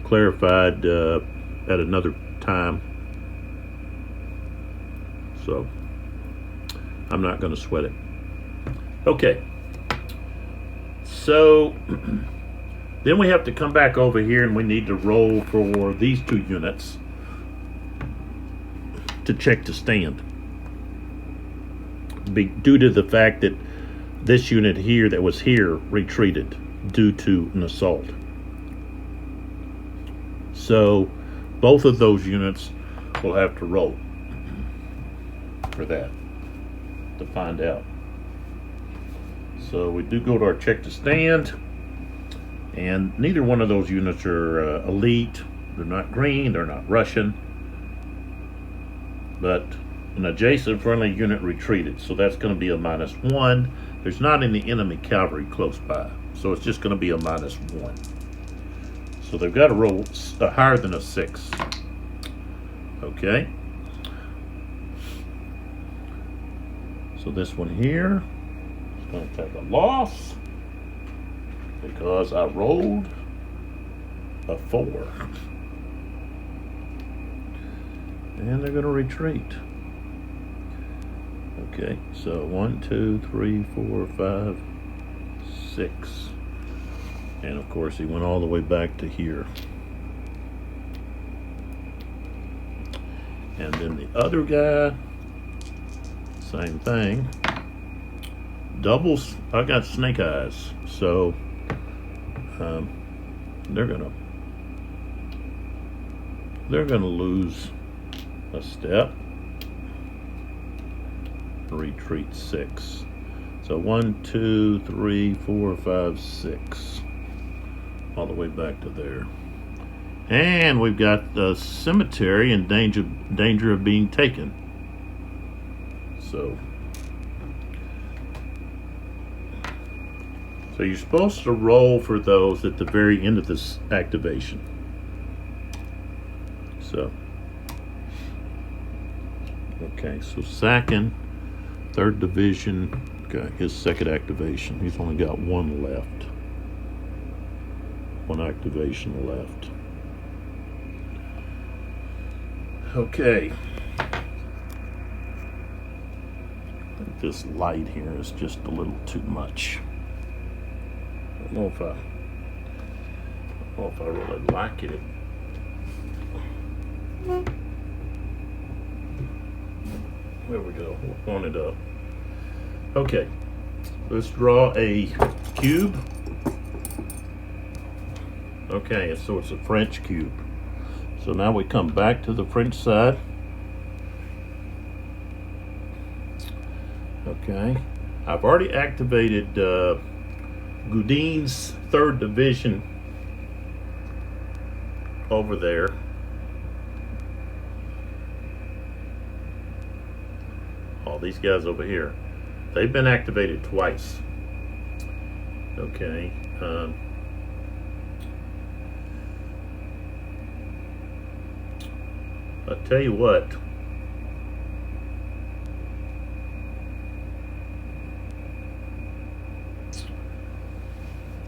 clarified at another time. So I'm not going to sweat it. Okay. So then we have to come back over here and we need to roll for these two units to check to stand. Due to the fact that this unit here that was here retreated due to an assault. So both of those units will have to roll for that to find out. So we do go to our check to stand, and neither one of those units are elite. They're not green, they're not Russian, but an adjacent friendly unit retreated, so that's going to be a -1. There's not any enemy cavalry close by, so it's just going to be a -1. So they've got to roll higher than a 6. Okay. So this one here is going to take a loss because I rolled a 4. And they're going to retreat. Okay, so 1, 2, 3, 4, 5, 6. And of course, he went all the way back to here. And then the other guy, same thing. Doubles, I got snake eyes, so they're gonna they're going to lose a step. Retreat 6. So 1, 2, 3, 4, 5, 6. All the way back to there. And we've got the cemetery in danger of being taken. So you're supposed to roll for those at the very end of this activation. So, okay, so Sakin, 3rd Division, got his second activation. He's only got one left. One activation left. Okay. I think this light here is just a little too much. I don't know if I really like it. There we go. We'll point it up. Okay. Let's draw a cube. Okay, so it's a French cube. So now we come back to the French side. Okay. I've already activated Goudin's 3rd Division over there. All these guys over here, they've been activated twice. Okay. I'll tell you what.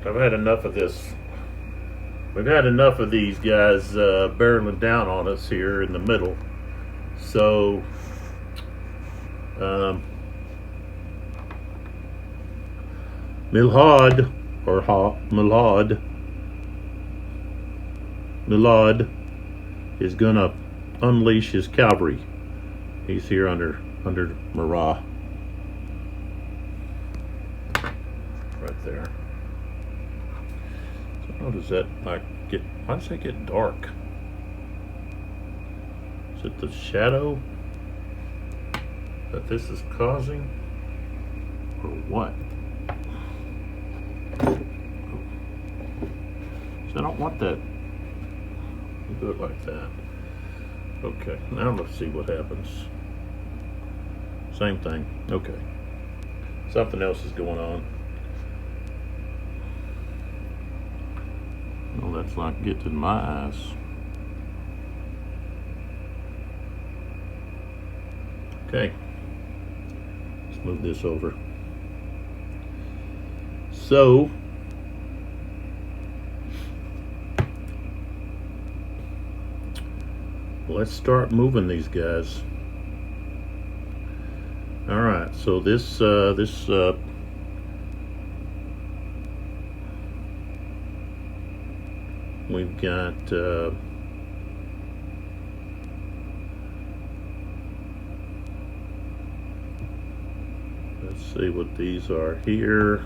I've had enough of this. We've had enough of these guys barreling down on us here in the middle. So, Milhaud is gonna unleash his cavalry. He's here under Marat. Right there. So how does that why does that get dark? Is it the shadow that this is causing? Or what? So I don't want that. Do it like that. Okay, now let's see what happens. Same thing. Okay. Something else is going on. Well, that's not getting my eyes. Okay. Let's move this over. So, let's start moving these guys. All right, so this we've got let's see what these are here.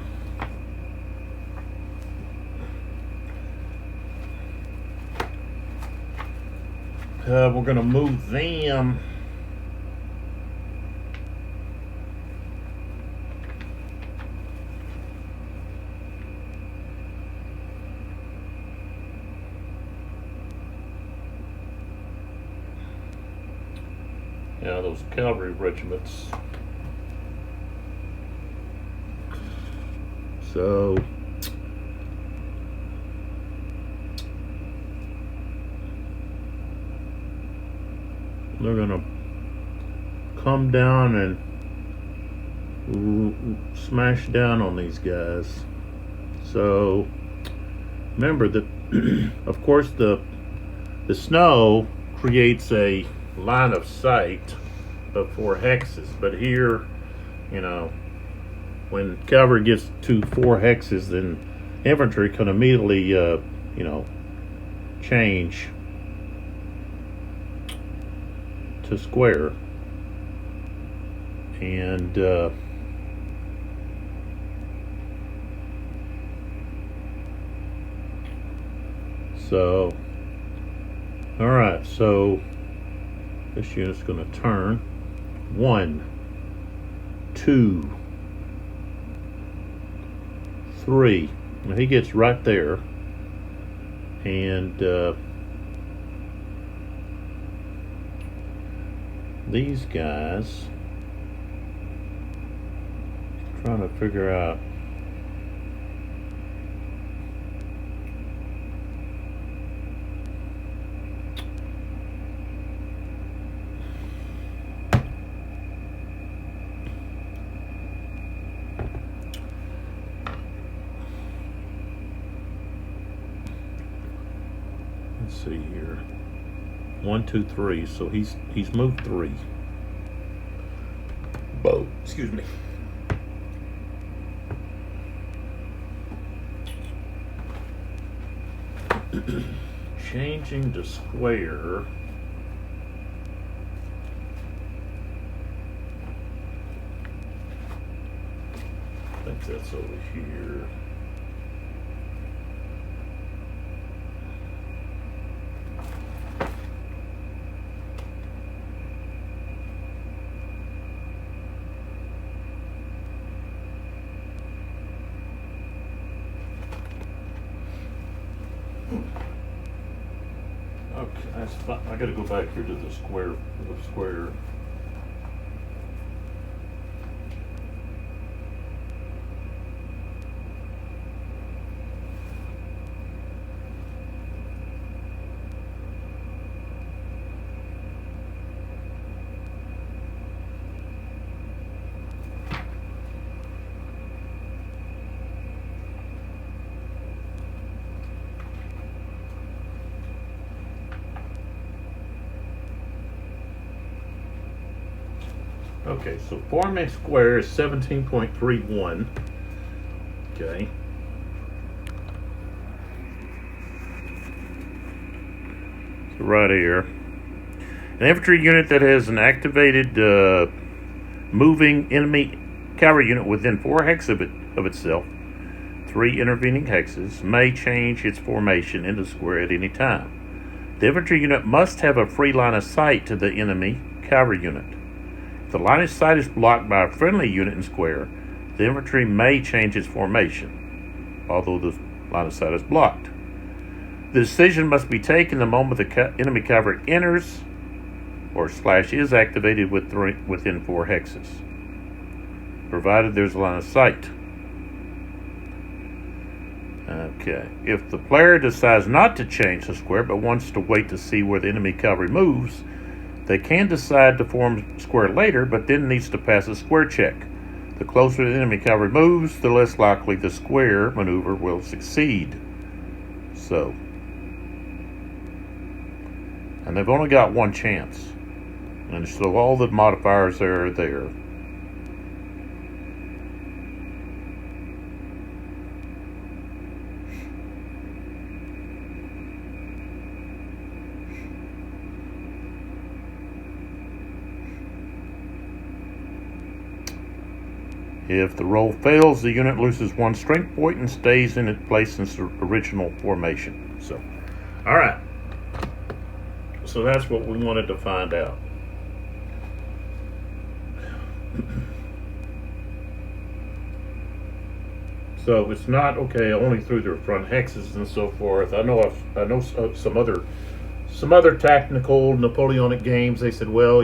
We're going to move them those cavalry regiments. So they're gonna come down and smash down on these guys. So remember that of course the snow creates a line of sight of 4 hexes, but here, when cavalry gets to 4 hexes, then infantry can immediately change to square, and so Alright, so this unit's going to turn 1, 2, 3. Now he gets right there, and these guys, trying to figure out. Let's see here. 1, 2, 3. So he's moved 3. Bow. Excuse me. Changing to square. I think that's over here. Okay, that's fine. I gotta go back here to the square. The square. Okay, so forming square is 17.31. Okay. So right here. An infantry unit that has an activated moving enemy cavalry unit within 4 hex of itself, 3 intervening hexes, may change its formation into square at any time. The infantry unit must have a free line of sight to the enemy cavalry unit. If the line of sight is blocked by a friendly unit in square, the infantry may change its formation, although the line of sight is blocked. The decision must be taken the moment the enemy cavalry enters or / is activated within 4 hexes, provided there's a line of sight. Okay. If the player decides not to change the square but wants to wait to see where the enemy cavalry moves, they can decide to form square later, but then needs to pass a square check. The closer the enemy cavalry moves, the less likely the square maneuver will succeed. So, and they've only got 1 chance. And so all the modifiers are there. If the roll fails, the unit loses 1 strength point and stays in its place in its original formation. So, all right. So that's what we wanted to find out. So it's not okay only through their front hexes and so forth. I know some other tactical Napoleonic games. They said, well,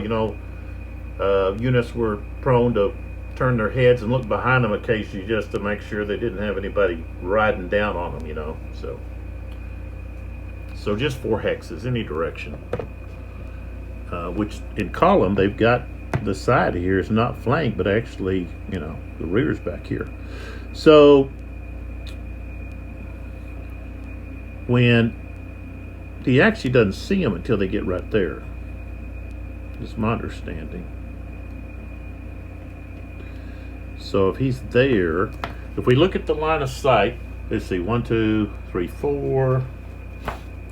units were prone to turn their heads and look behind them occasionally just to make sure they didn't have anybody riding down on them, So just 4 hexes, any direction. Which in column, they've got the side here is not flanked, but actually, the rear's back here. So when he actually doesn't see them until they get right there. Is my understanding. So if he's there, if we look at the line of sight, let's see, 1, 2, 3, 4.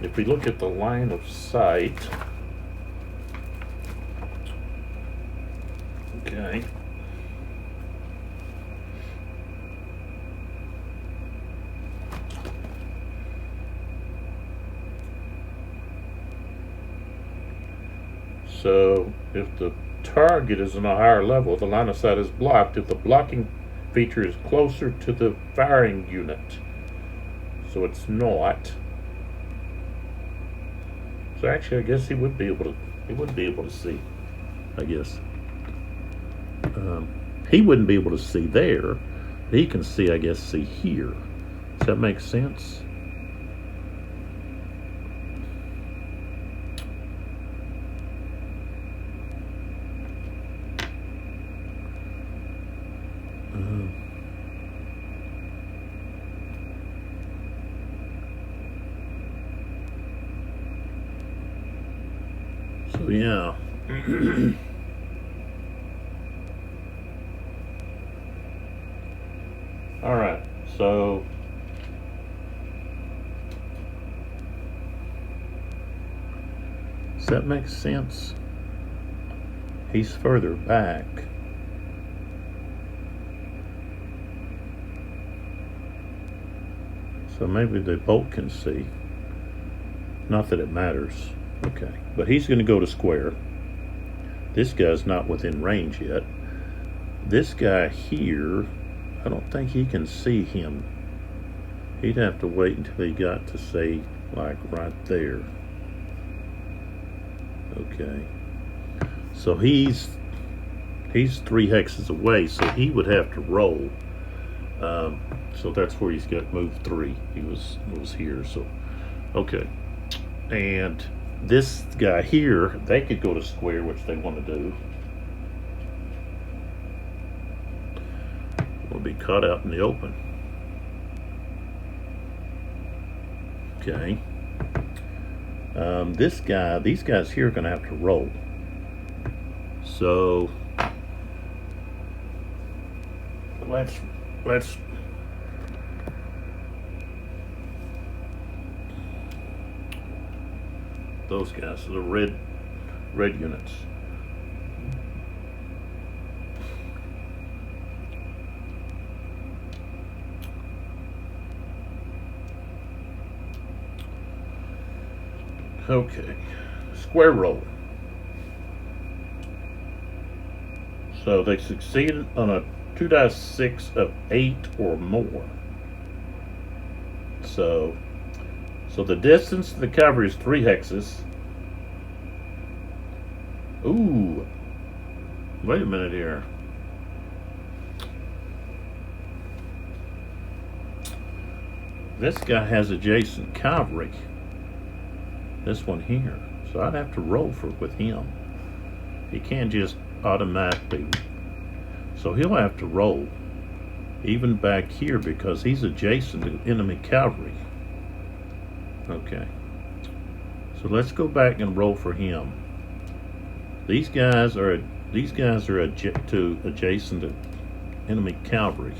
If we look at the line of sight, okay. So if the target is on a higher level, the line of sight is blocked if the blocking feature is closer to the firing unit. So it's not. So actually, I guess he would be able to. He wouldn't be able to see. I guess he wouldn't be able to see there. He can see, I guess, see here. Does that make sense? So yeah. All right. So does that make sense? He's further back. So maybe they both can see. Not that it matters. Okay. But he's going to go to square. This guy's not within range yet. This guy here, I don't think he can see him. He'd have to wait until he got to, say, like right there. Okay. So he's 3 hexes away, so he would have to roll. So that's where he's got moved 3. He was here, so okay. And this guy here, they could go to square, which they want to do. Will be caught out in the open. Okay. These guys here are going to have to roll. So let's those guys, the red units. Okay, square roll. So they succeeded on a 2 dice 6 of 8 or more. So the distance to the cover is 3 hexes. Ooh, wait a minute here. This guy has adjacent cavalry. This one here. So I'd have to roll with him. He can't just automatically. So he'll have to roll. Even back here because he's adjacent to enemy cavalry. Okay. So let's go back and roll for him. These guys are adjacent to enemy cavalry.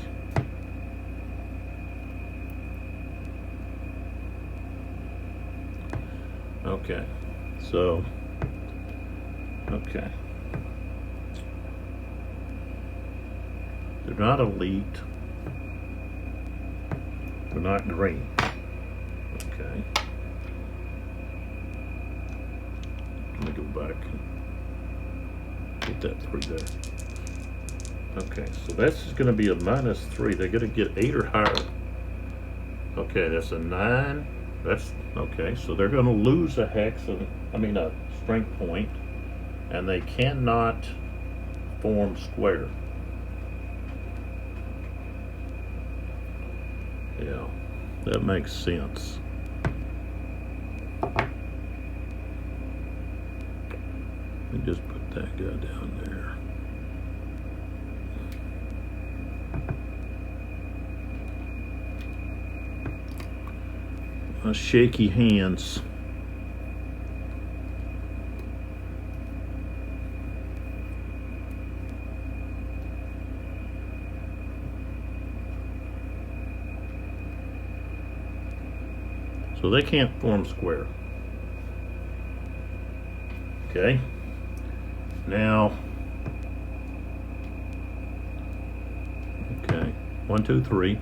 Okay. So okay. They're not elite. They're not green. Okay. Let me go back and get that 3 there. Okay, so that's going to be a -3. They're going to get 8 or higher. Okay, that's a 9. That's okay. So they're going to lose a hex, a strength point, and they cannot form square. Yeah, that makes sense. Let me just put that guy down there. Shaky hands. So they can't form square. Okay. Now, okay, 1, 2, 3.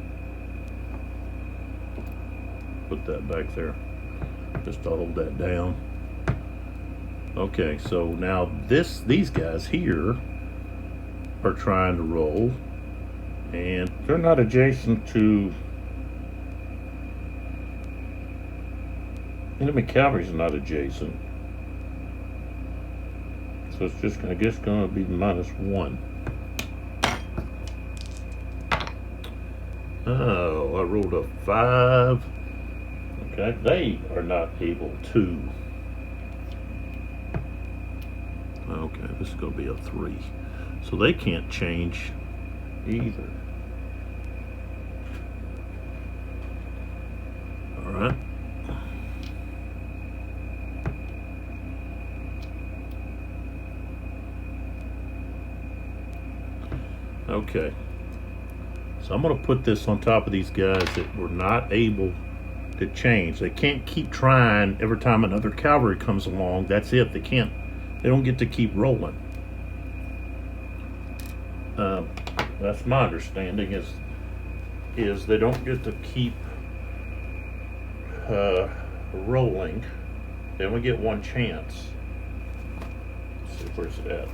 Put that back there, just to hold that down. Okay, so now these guys here are trying to roll, and they're not adjacent to enemy cavalry's not adjacent. So it's just, I guess, going to be -1. Oh, I rolled a 5. Okay, they are not able to. Okay, this is going to be a 3. So they can't change either. All right. Okay. So I'm going to put this on top of these guys that were not able to change. They can't keep trying every time another cavalry comes along. That's it. They can't. They don't get to keep rolling. That's my understanding. Is they don't get to keep rolling. They only get one chance. Let's see, where's it at?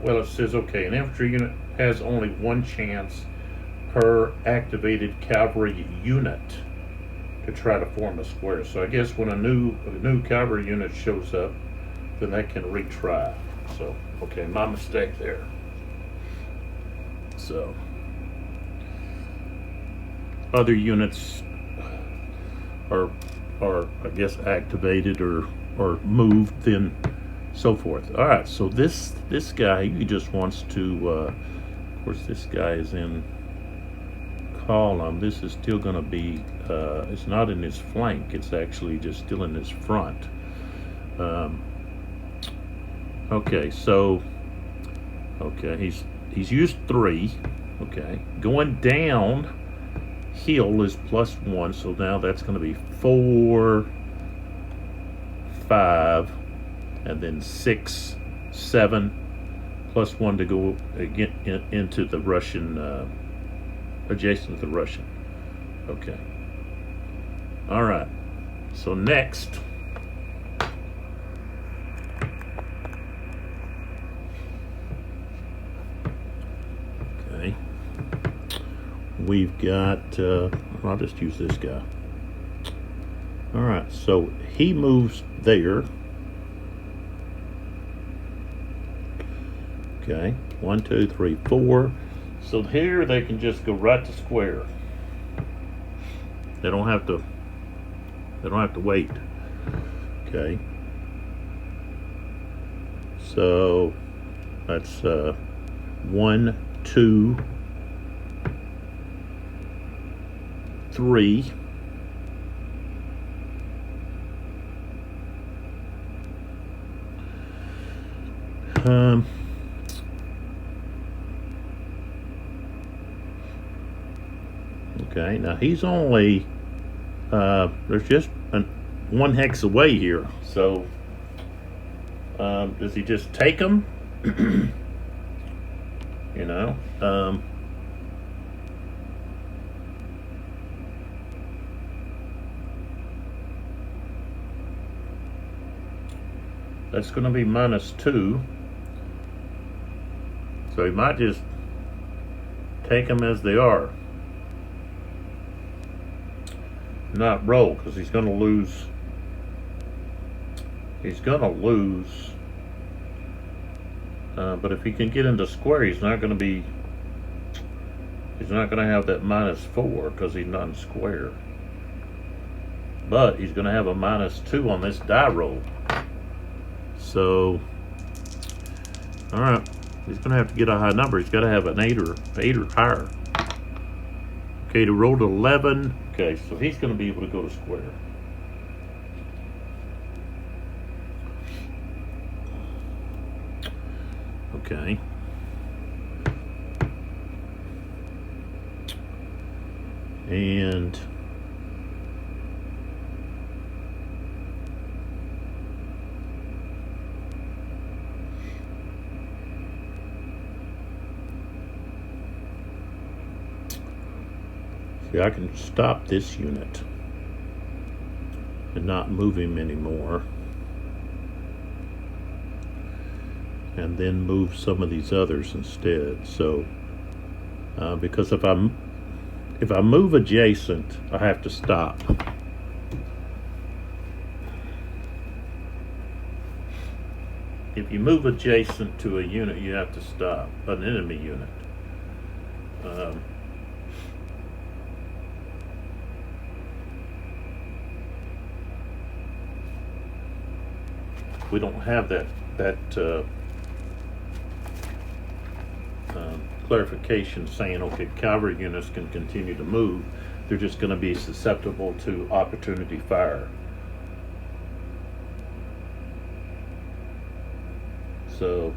Well, it says, okay, an infantry unit has only one chance per activated cavalry unit to try to form a square. So I guess when a new cavalry unit shows up, then they can retry. So, okay, my mistake there. So, other units are I guess activated or moved, then so forth. All right, so this guy, he just wants to, of course, this guy is in column. This is still going to be, it's not in his flank. It's actually just still in his front. Okay, so, okay, he's used 3. Okay, going down hill is +1, so now that's going to be 4, 5. And then 6, 7, +1 to go again into the Russian, adjacent to the Russian. Okay. All right. So next, okay, we've got. I'll just use this guy. All right. So he moves there. Okay, 1, 2, 3, 4. So here they can just go right to square. They don't have to. They don't have to wait. Okay. So that's 1, 2, 3. Okay, now he's only, there's just one hex away here. So, does he just take them? You know, that's going to be -2. So he might just take them as they are. Not roll, because he's going to lose. He's going to lose. But if he can get into square, he's not going to be. He's not going to have that -4 because he's not in square. But he's going to have a -2 on this die roll. So, all right, he's going to have to get a high number. He's got to have an 8 or higher. Okay, to roll to 11. Okay, so he's going to be able to go to square. Okay. And See, I can stop this unit and not move him anymore, and then move some of these others instead. So because if I move adjacent, I have to stop. If you move adjacent to a unit, you have to stop, an enemy unit. We don't have that clarification saying, okay, cavalry units can continue to move. They're just going to be susceptible to opportunity fire. So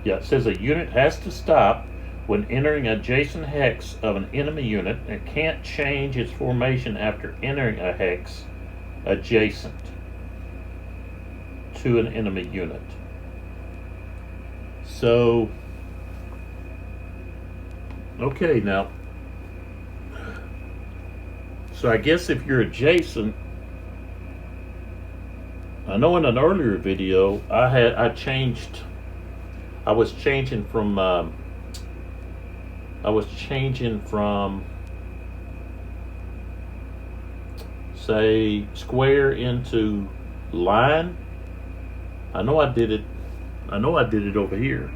yeah, it says a unit has to stop when entering adjacent hex of an enemy unit and can't change its formation after entering a hex adjacent to an enemy unit. So, okay, now, so I guess if you're adjacent, I know in an earlier video I was changing from say square into line. I know I did it over here.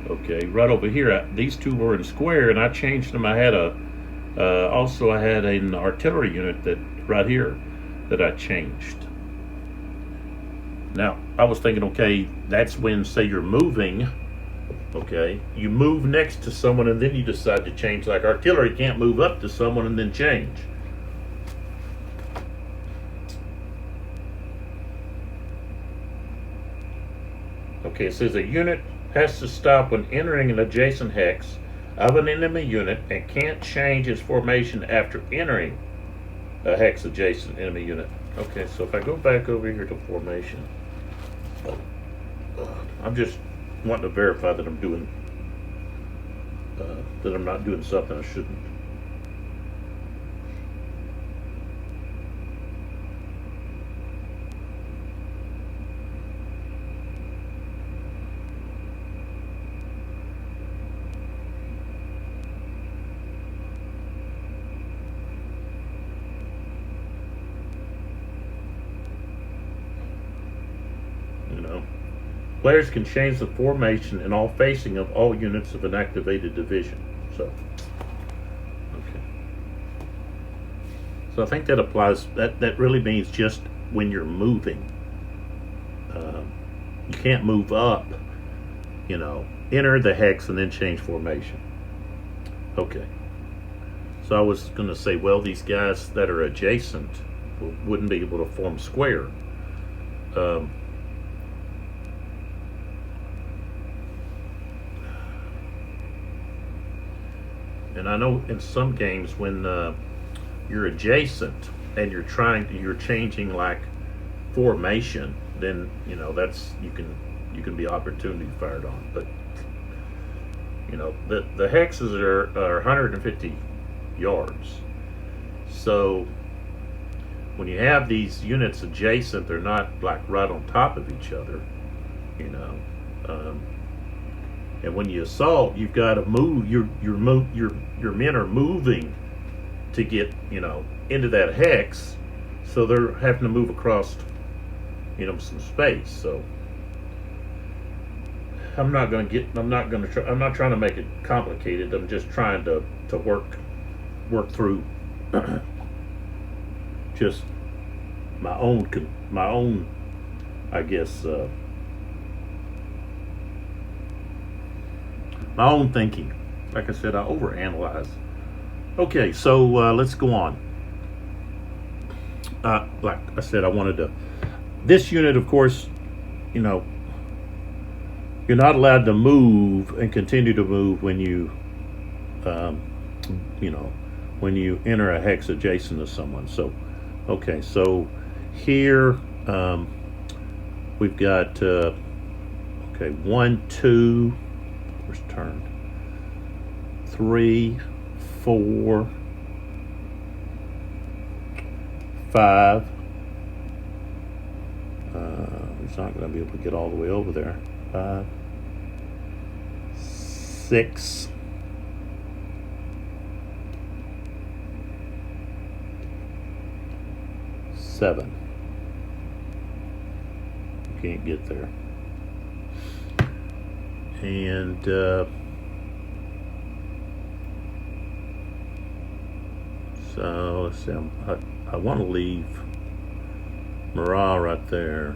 Okay, right over here. These two were in square, and I changed them. I had also I had an artillery unit that right here that I changed. Now I was thinking, okay, that's when, say, you're moving. Okay, you move next to someone and then you decide to change. Like artillery can't move up to someone and then change. Okay, it says a unit has to stop when entering an adjacent hex of an enemy unit and can't change its formation after entering a hex adjacent enemy unit. Okay, so if I go back over here to formation, I'm just wanting to verify that I'm doing that I'm not doing something I shouldn't. Players can change the formation and all facing of all units of an activated division. So, okay. So I think that applies. That really means just when you're moving. You can't move up. Enter the hex and then change formation. Okay. So I was going to say, well, these guys that are adjacent wouldn't be able to form square. And I know in some games when you're adjacent and you're changing like formation, then that's you can be opportunity fired on. But the hexes are 150 yards. So when you have these units adjacent, they're not like right on top of each other. And when you assault, you've got to move. Your men are moving to get into that hex, so they're having to move across some space. So I'm not trying to make it complicated. I'm just trying to work through just my own I guess my own thinking. Like I said, I overanalyze. Okay, so let's go on. Like I said, I wanted to. This unit, of course, you're not allowed to move and continue to move when you, when you enter a hex adjacent to someone. So, okay, so here, we've got, okay, 1, 2, where's turned? 3, 4, 5. He's not going to be able to get all the way over there. 5, 6, 7. Can't get there. And so let's see. I want to leave Marc right there.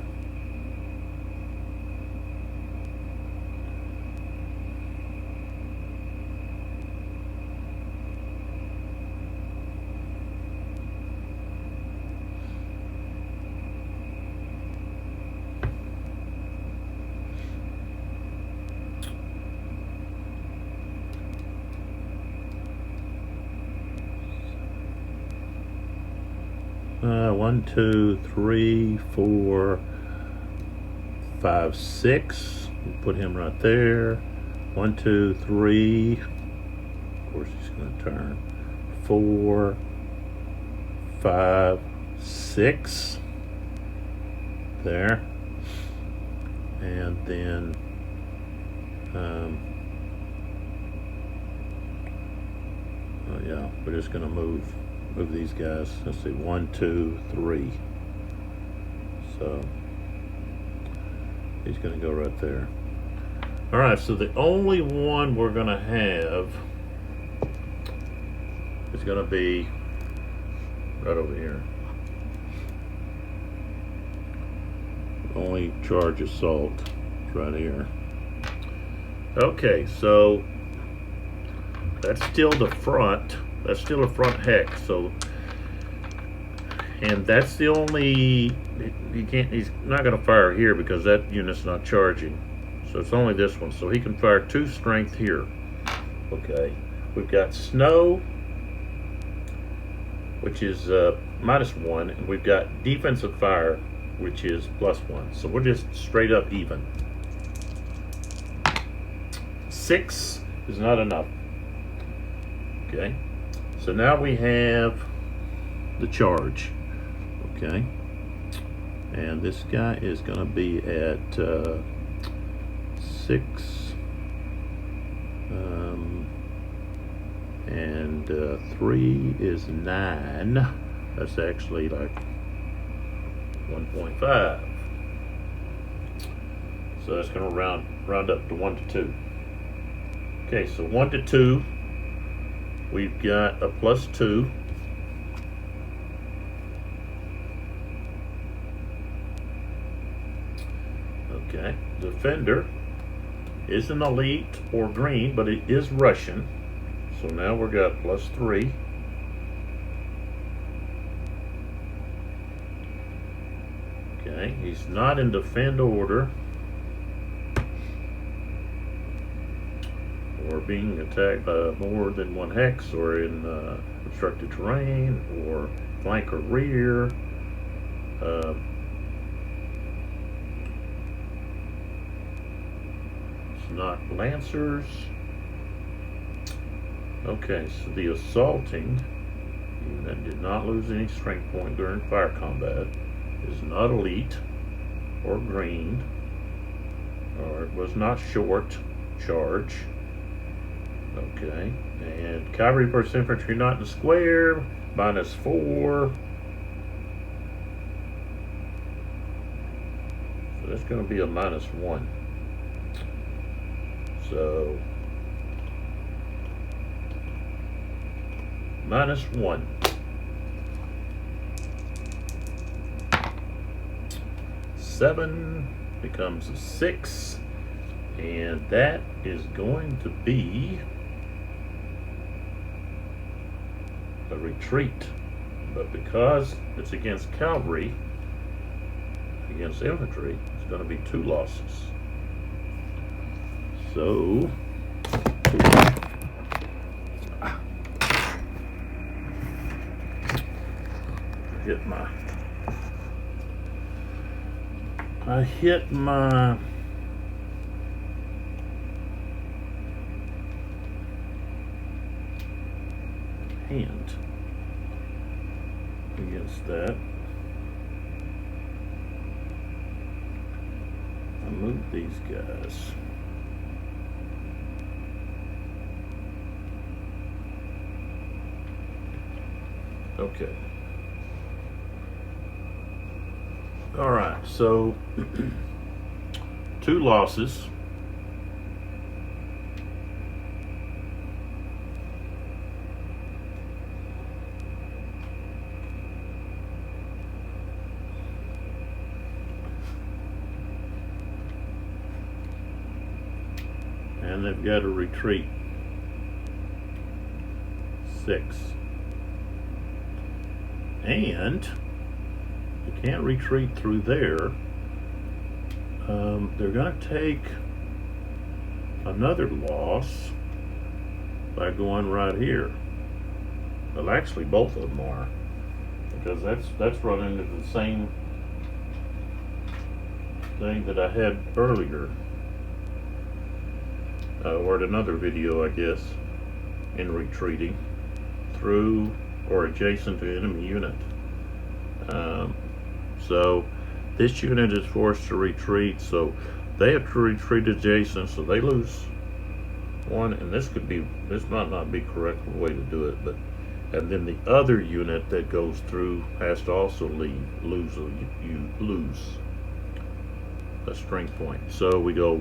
One, 2, 3, 4, 5, 6. We'll put him right there. 1, 2, 3. Of course, he's going to turn. 4, 5, 6. There. And then oh yeah, we're just going to move these guys. Let's see, 1, 2, 3. So he's going to go right there. All right, so the only one we're going to have is going to be right over here. Only charge assault is right here. Okay, so that's still the front. That's still a front hex. So, and that's the only, he's not going to fire here because that unit's not charging. So it's only this one. So he can fire 2 strength here. Okay, we've got snow, which is -1, and we've got defensive fire, which is +1. So we're just straight up even. 6 is not enough. Okay, so now we have the charge. Okay, and this guy is going to be at 6, and 3 is 9. That's actually like 1.5. So that's going to round up to 1 to 2. Okay, so 1 to 2, we've got a +2. Okay, Defender isn't elite or green, but it is Russian. So now we've got +3. Okay, he's not in defend order or being attacked by more than 1 hex, or in obstructed terrain, or flank or rear. It's not Lancers. Okay, so the assaulting unit did not lose any strength point during fire combat, is not elite or green, or it was not short charge. Okay, and cavalry versus infantry not in square, -4. So that's going to be a -1. So -1. Seven becomes a 6, and that is going to be a retreat. But because it's against cavalry, against infantry, it's going to be 2 losses. So get my I hit my hand against that. I move these guys. Okay. All right, so 2 losses. And they've got to retreat 6. And you can't retreat through there. They're going to take another loss by going right here. Well, actually, both of them are, because that's running into the same thing that I had earlier, or at another video, I guess, in retreating through or adjacent to enemy unit. So this unit is forced to retreat, so they have to retreat adjacent, so they lose 1, and this might not be correct way to do it, but and then the other unit that goes through has to also lose a strength point. So we go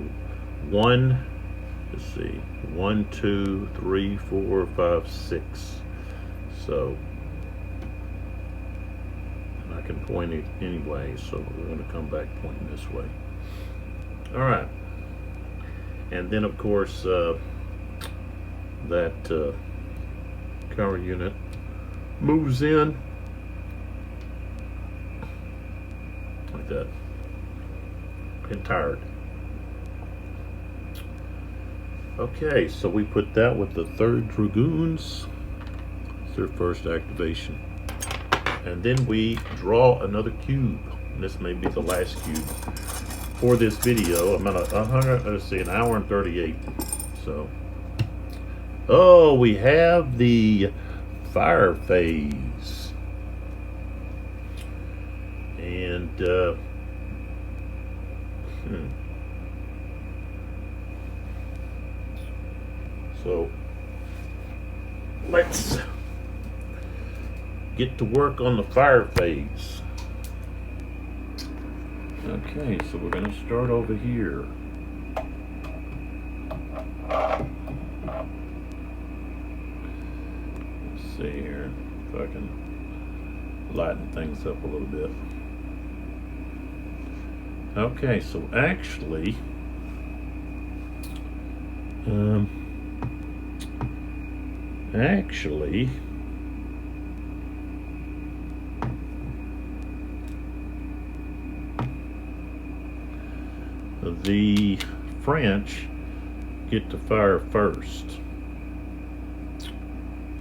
1, let's see, 1, 2, 3, 4, 5, 6. So I can point it anyway, so we're going to come back pointing this way. All right, and then of course that cover unit moves in like that and tired. Okay, so we put that with the 3rd Dragoons. It's their first activation. And then we draw another cube. This may be the last cube for this video. I'm at an hour and 38. So, oh, we have the fire phase. And, so, let's get to work on the fire phase. Okay, so we're going to start over here. Let's see here if I can lighten things up a little bit. Okay, so actually, the French get to fire first,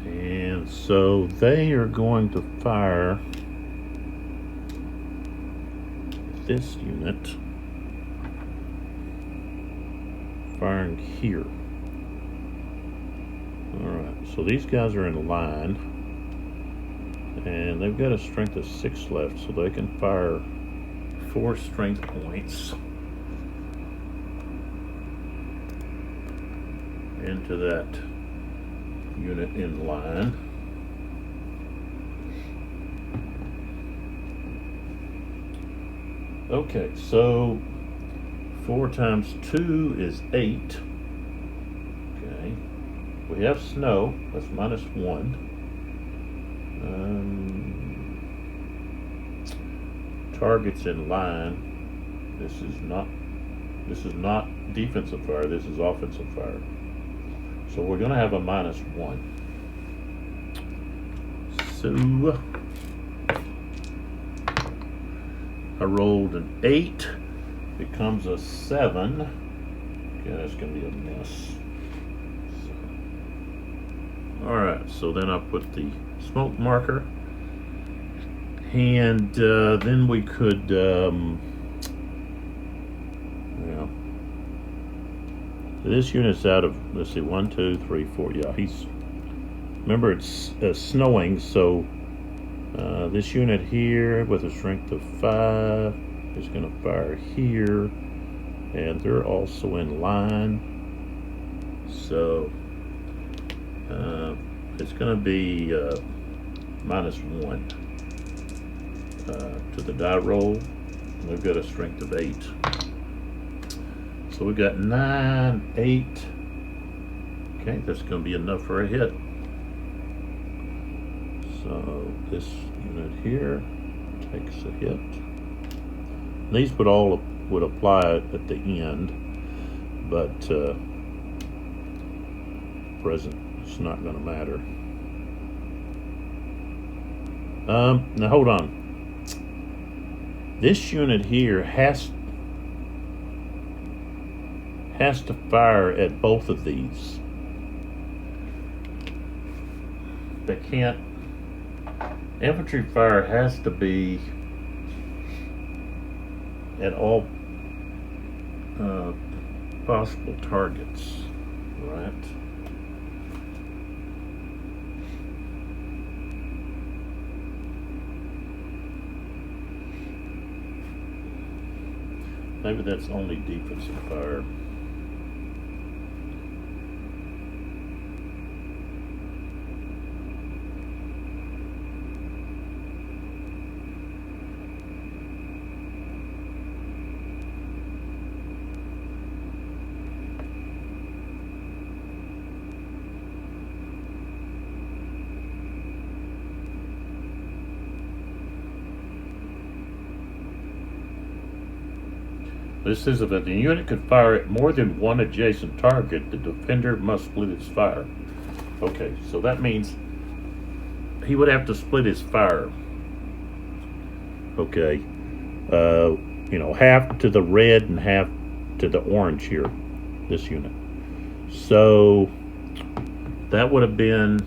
and so they are going to fire this unit, firing here. Alright, so these guys are in line, and they've got a strength of 6 left, so they can fire 4 strength points into that unit in line. Okay, so 4 times 2 is 8. Okay, we have snow, that's -1. Targets in line. This is not defensive fire, this is offensive fire. So we're going to have a -1. So I rolled an 8, becomes a 7. Okay, that's going to be a miss. So, alright, so then I put the smoke marker, and then we could This unit's out of, let's see, 1, 2, 3, 4. Yeah, remember it's snowing, so this unit here with a strength of 5 is going to fire here, and they're also in line, so it's going to be -1 to the die roll. We've got a strength of 8. So we've got 9, 8. Okay, that's going to be enough for a hit. So this unit here takes a hit. These would apply at the end, but present it's not going to matter. Now hold on. This unit here has to fire at both of these. They can't. Infantry fire has to be at all possible targets, right? Maybe that's only defensive fire. This says if a unit could fire at more than one adjacent target, the defender must split its fire. Okay, so that means he would have to split his fire. Okay, half to the red and half to the orange here, this unit. So that would have been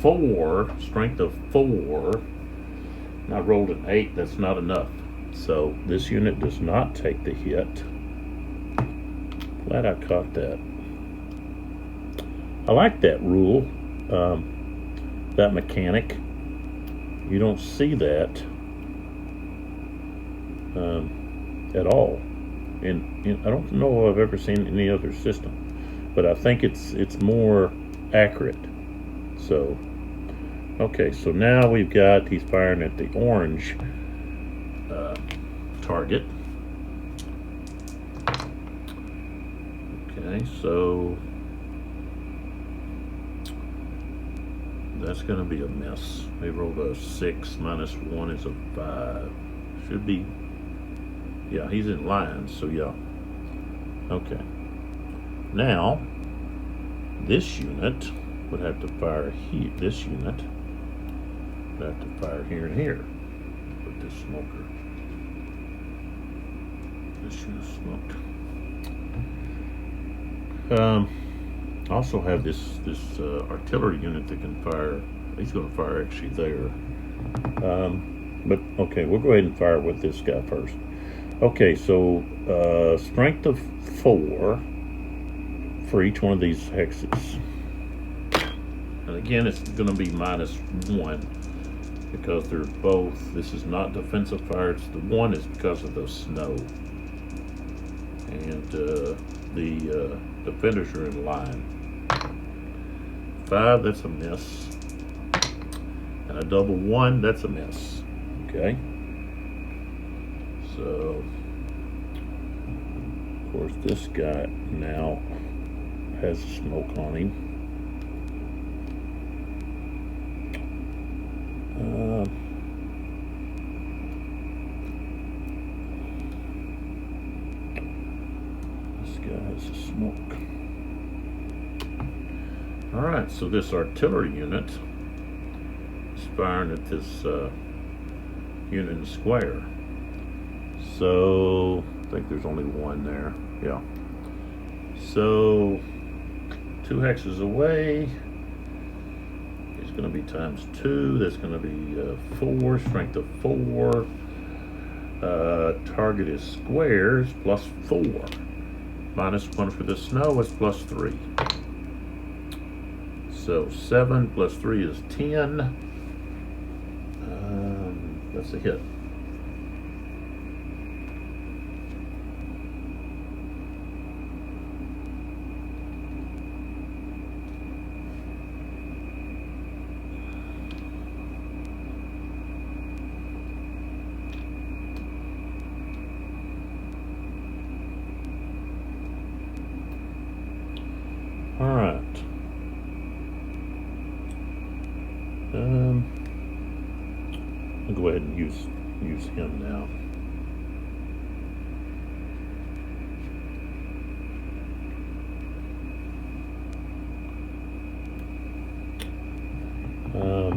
4, strength of 4. And I rolled an 8, that's not enough. So this unit does not take the hit. Glad I caught that. I like that rule, that mechanic. You don't see that at all. And I don't know if I've ever seen any other system, but I think it's more accurate. So, okay, so now we've got, he's firing at the orange target. Okay, so that's going to be a miss. We rolled a 6, -1 is a 5. Should be, yeah, he's in line, so yeah. Okay. Now, this unit would have to fire here. This unit would have to fire here and here with this smoker. This unit smoked. Also have this artillery unit that can fire. He's going to fire actually there. But okay, we'll go ahead and fire with this guy first. Okay, so strength of 4 for each one of these hexes. And again, it's going to be -1 because they're both. This is not defensive fire. It's the 1 is because of the snow. And the defenders are in line. 5, that's a miss. And a double 1, that's a miss. Okay. So, of course, this guy now has smoke on him. This guy has smoke. Alright, so this artillery unit is firing at this unit in the square. So, I think there's only 1 there. Yeah. So, 2 hexes away. It's going to be ×2. That's going to be 4. Strength of 4. Target is squares +4. minus 1 for the snow is plus 3. So 7 plus 3 is 10. That's a hit. All right. I'll go ahead and use him now.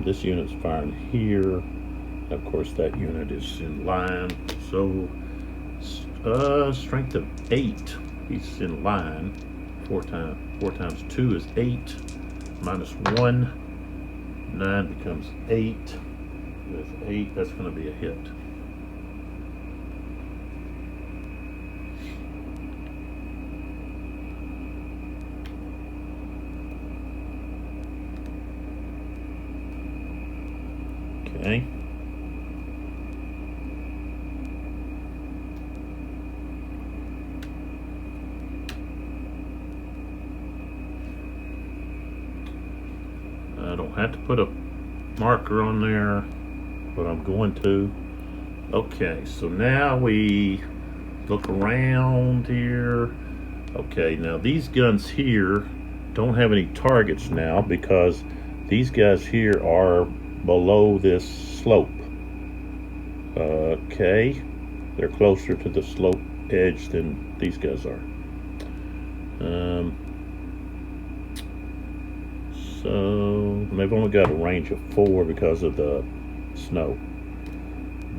This unit's firing here. Of course, that unit is in line. So, strength of 8. He's in line. 4 times 2 is 8. Minus 1. 9 becomes 8. With 8, that's going to be a hit. Okay. I don't have to put a marker on there, but I'm going to. Okay, so now we look around here. Okay, now these guns here don't have any targets now because these guys here are below this slope. Okay, they're closer to the slope edge than these guys are. So they've only got a range of 4 because of the snow.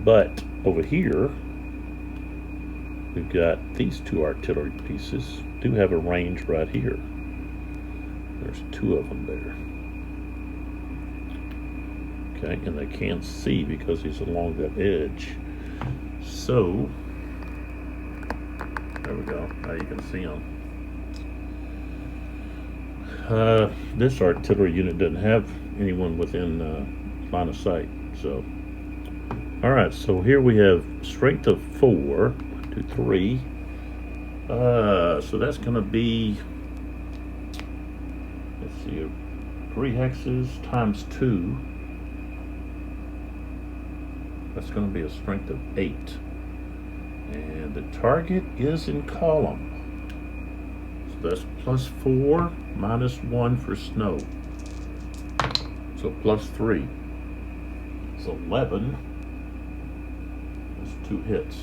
But over here, we've got these 2 artillery pieces. Do have a range right here. There's 2 of them there. Okay, and they can't see because he's along that edge. So, there we go. Now you can see him. This artillery unit doesn't have anyone within line of sight. So, all right. So here we have strength of 4, 1, 2, 3. So that's going to be, let's see, 3 hexes times 2. That's going to be a strength of 8. And the target is in column. So that's plus 4 minus 1 for snow. So plus 3. So 11. That's 2 hits.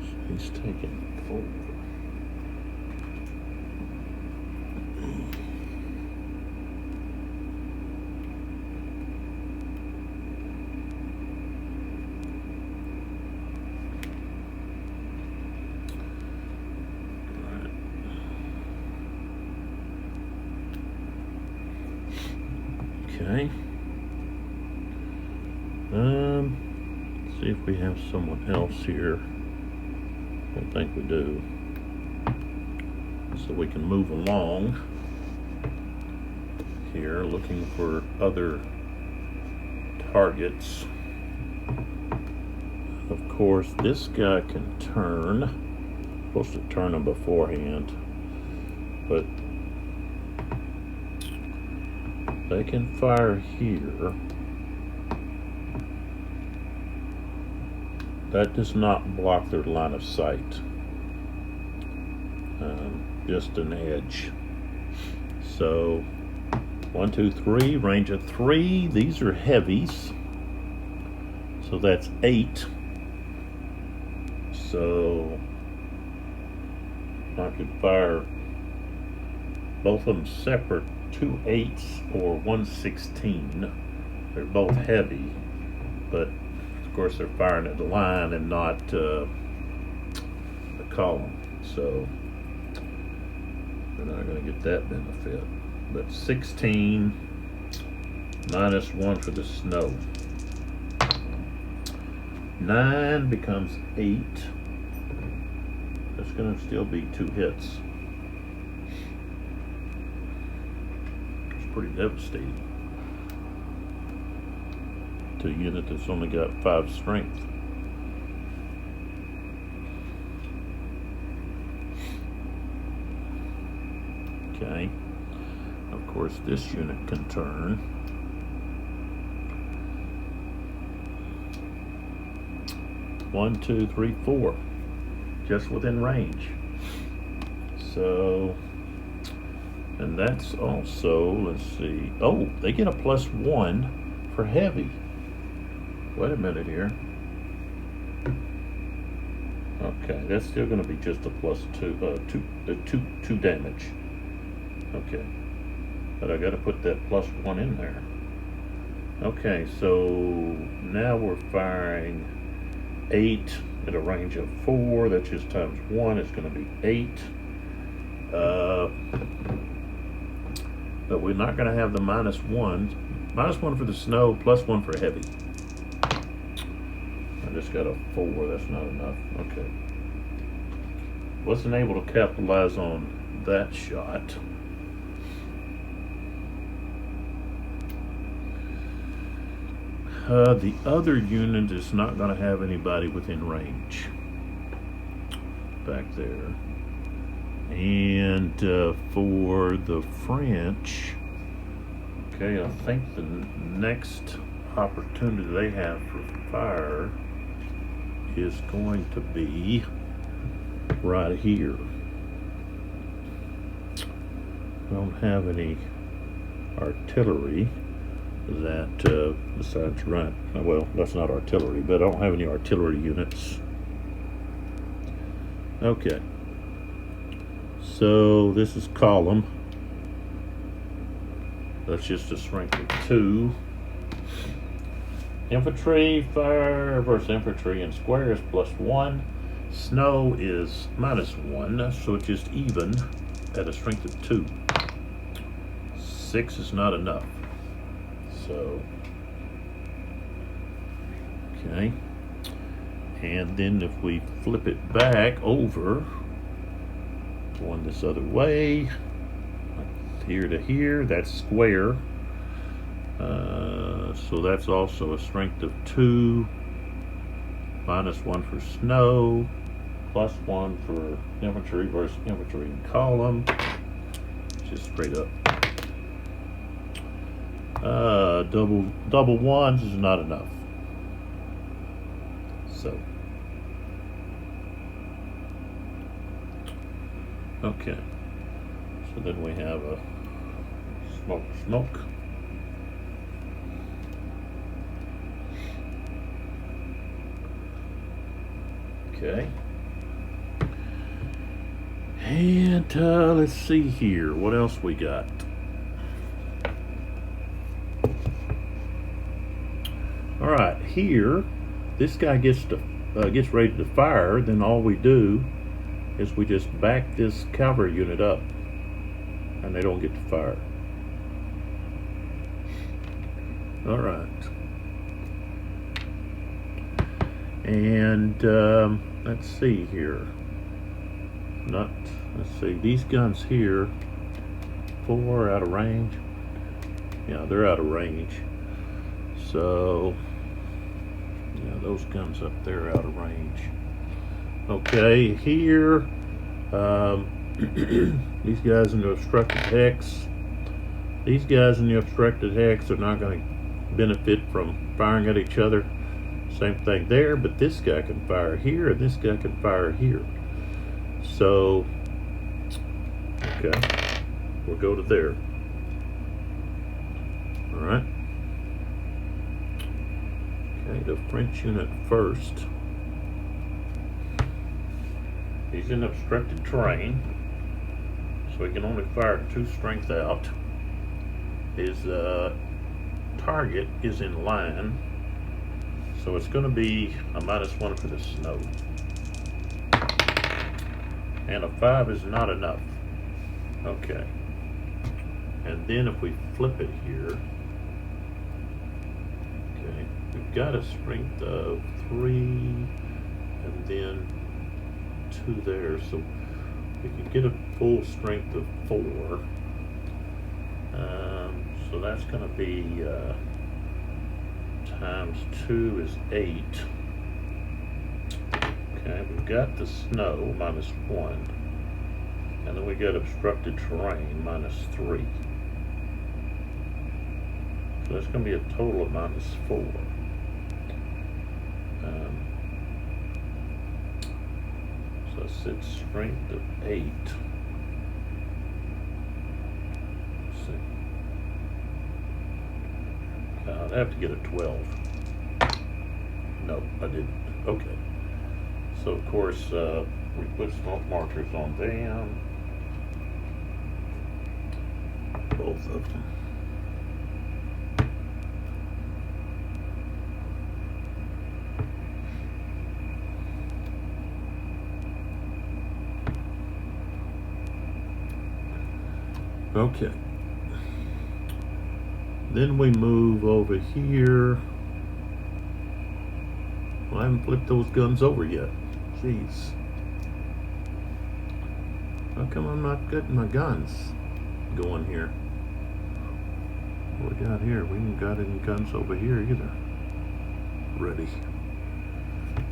So he's taking 4. Okay. See if we have someone else here. I don't think we do. So we can move along here looking for other targets. Of course, this guy can turn. I'm supposed to turn him beforehand, but they can fire here. That does not block their line of sight. Just an edge. So 1, 2, 3, range of 3. These are heavies. So that's 8. So I could fire both of them separate, 2 8s or 1 16. They're both heavy, but of course they're firing at the line and not the column. So we're not going to get that benefit. But 16 minus 1 for the snow. 9 becomes 8. That's going to still be 2 hits. It's pretty devastating to a unit that's only got 5 strength. Okay. Of course, this unit can turn. One, two, three, 4. Just within range. So, and that's also, let's see. Oh, they get a +1 for heavy. Wait a minute here. Okay, that's still going to be just a +2, two damage. Okay, but I got to put that +1 in there. Okay, so now we're firing 8 at a range of 4. That's just times 1. It's going to be 8. But we're not going to have the -1. -1 for the snow, +1 for heavy. I just got a 4. That's not enough. Okay. Wasn't able to capitalize on that shot. The other unit is not going to have anybody within range back there. And for the French, okay, I think the next opportunity they have for fire is going to be right here. I don't have any artillery that besides right, well, that's not artillery, but I don't have any artillery units. Okay, so this is column. That's just a strength of 2. Infantry fire versus infantry in squares +1. Snow is -1, so it's just even at a strength of 2. 6 is not enough. So, okay, and then if we flip it back over, going this other way, here to here, that's square. So that's also a strength of 2, -1 for snow, +1 for infantry versus infantry in column, just straight up. Double ones is not enough. So, okay. So then we have a smoke. Okay. And let's see here. What else we got? All right, here, this guy gets ready to fire. Then all we do is we just back this cavalry unit up, and they don't get to fire. All right, and let's see here. Let's see, these guns here, 4 out of range. Yeah, they're out of range. So, yeah, those guns up there are out of range. Okay, here, these guys in the obstructed hex. These guys in the obstructed hex are not going to benefit from firing at each other. Same thing there, but this guy can fire here, and this guy can fire here. So, okay, we'll go to there. All right. Okay, the French unit first. He's in obstructed terrain, so he can only fire 2 strength out. His target is in line, so it's going to be a -1 for the snow. And a 5 is not enough. Okay. And then if we flip it here, okay, we we've got a strength of 3 and then 2 there, so we can get a full strength of 4. So that's going to be times 2 is 8. Okay, we've got the snow, -1. And then we got obstructed terrain, -3. So that's going to be a total of -4. So I said strength of 8. Let's see. I'd have to get a 12. No, I didn't. Okay. So of course, we put smoke markers on them. Both of them. Okay. Then we move over here. Well, I haven't flipped those guns over yet. Jeez. How come I'm not getting my guns going here? What we got here? We ain't got any guns over here either. Ready.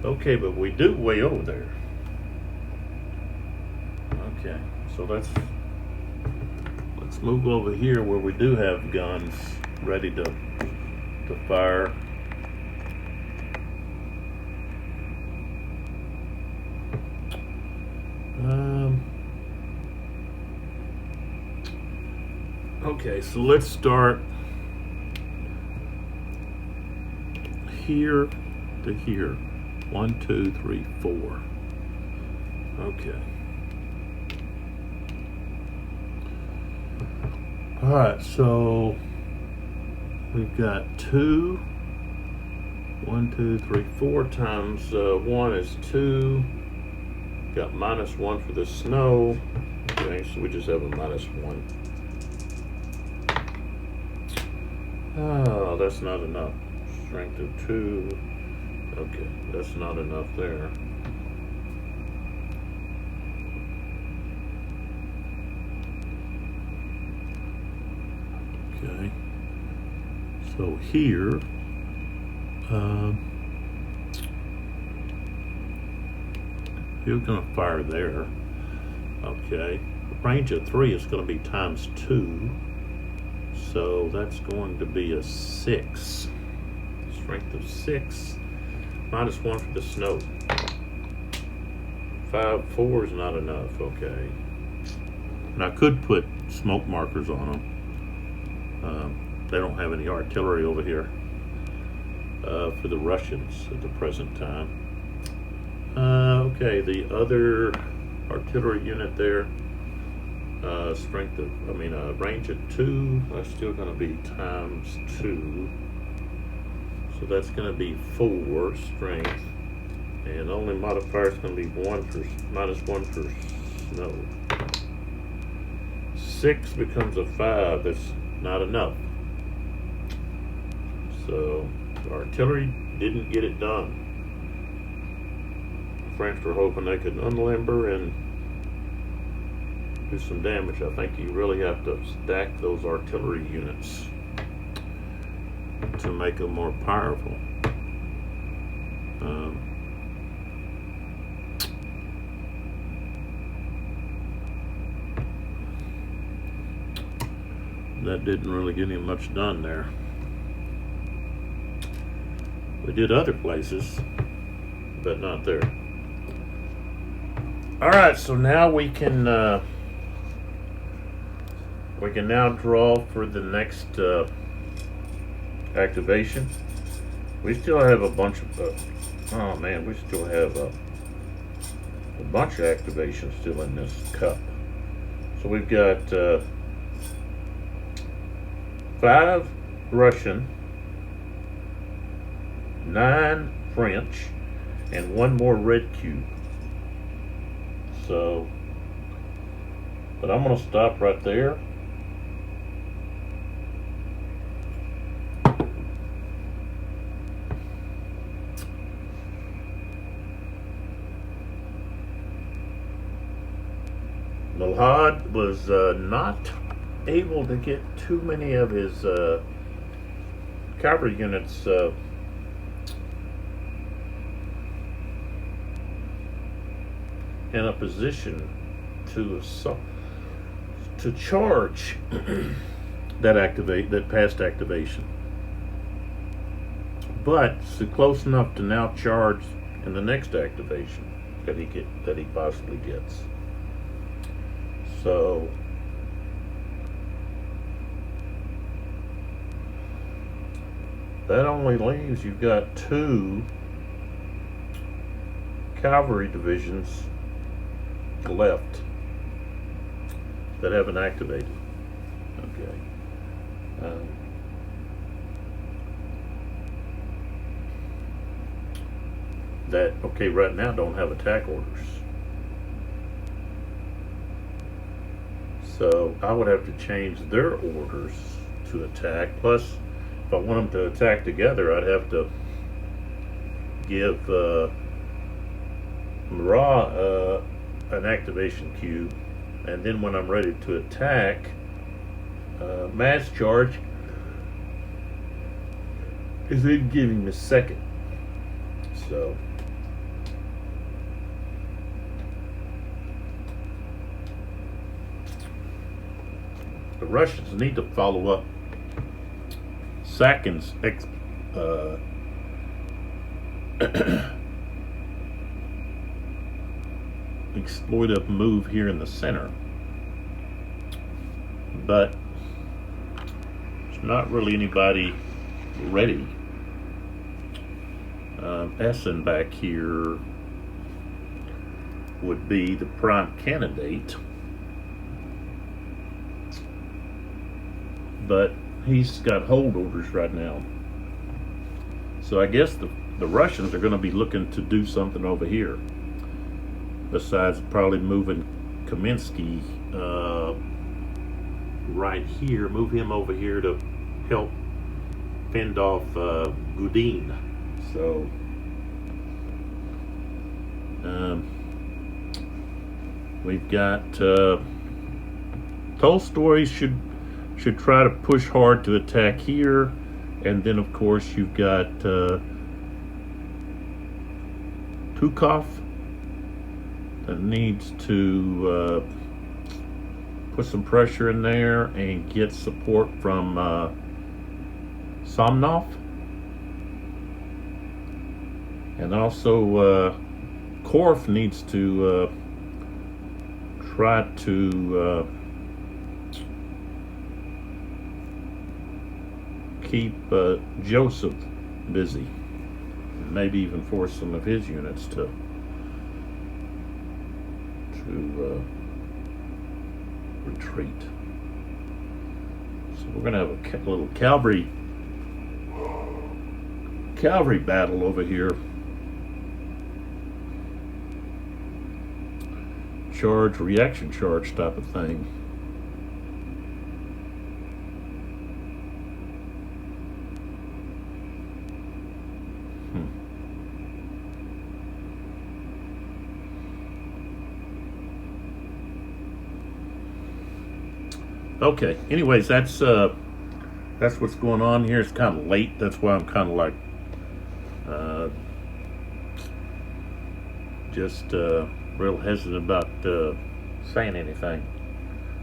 Okay, but we do way over there. Okay, so let's move over here where we do have guns ready to fire. Okay, so let's start here to here. 1, 2, 3, 4. Okay. All right, so we've got 2. 1, 2, 3, 4 times 1 is 2. Got -1 for the snow. Okay, so we just have a -1. Oh, that's not enough. Strength of 2. Okay, that's not enough there. Okay. So here, you're going to fire there. Okay. Range of 3 is going to be times 2. So that's going to be a 6. Strength of 6. -1 for the snow. 5, 4 is not enough. Okay. And I could put smoke markers on them. They don't have any artillery over here for the Russians at the present time. Okay, the other artillery unit there, range of 2, that's still going to be times 2. So that's going to be 4 strength. And the only modifier is going to be -1 for snow. 6 becomes a 5. That's not enough. So artillery didn't get it done. The French were hoping they could unlimber and do some damage. I think you really have to stack those artillery units to make them more powerful. That didn't really get him much done there. We did other places, but not there. All right, so now we can now draw for the next activation. We still have a bunch of we still have a bunch of activations still in this cup. So we've got 5 Russian, 9 French, and 1 more red cube. So, but I'm going to stop right there. Hod was not able to get too many of his cavalry units in a position to charge that past activation, but it's close enough to now charge in the next activation that he possibly gets. So that only leaves you've got 2 cavalry divisions left that haven't activated. Okay. Right now don't have attack orders. So I would have to change their orders to attack. Plus, if I want them to attack together, I'd have to give Marah an activation cube, and then when I'm ready to attack, mass charge is then giving me a second. So the Russians need to follow up Sakin's exploitive move here in the center, but there's not really anybody ready. Essen back here would be the prime candidate, but he's got hold orders right now. So I guess the Russians are going to be looking to do something over here, besides probably moving Kaminsky right here, move him over here to help fend off Gudin. So we've got Tolstoy should try to push hard to attack here, and then of course you've got Tukov that needs to put some pressure in there and get support from Somnov, and also Korf needs to try to keep Joseph busy, maybe even force some of his units to retreat. So we're gonna have a little cavalry battle over here. Charge, reaction charge type of thing. Okay, anyways, that's what's going on here. It's kind of late. That's why I'm kind of like just real hesitant about saying anything.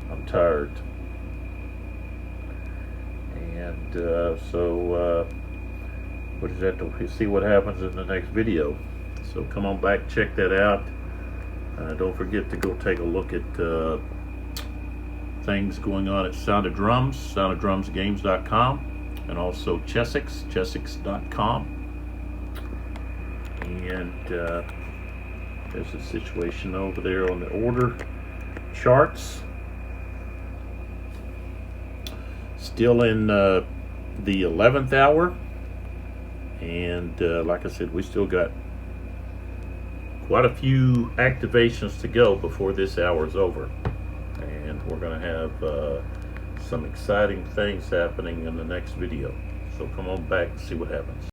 I'm tired. And so we'll just have to see what happens in the next video. So come on back, check that out. Don't forget to go take a look at things going on at Sound of Drums, soundoffdrumsgames.com, and also chessex.com. And there's a situation over there on the order charts. Still in the 11th hour, and like I said, we still got quite a few activations to go before this hour is over. And we're going to have some exciting things happening in the next video. So come on back and see what happens.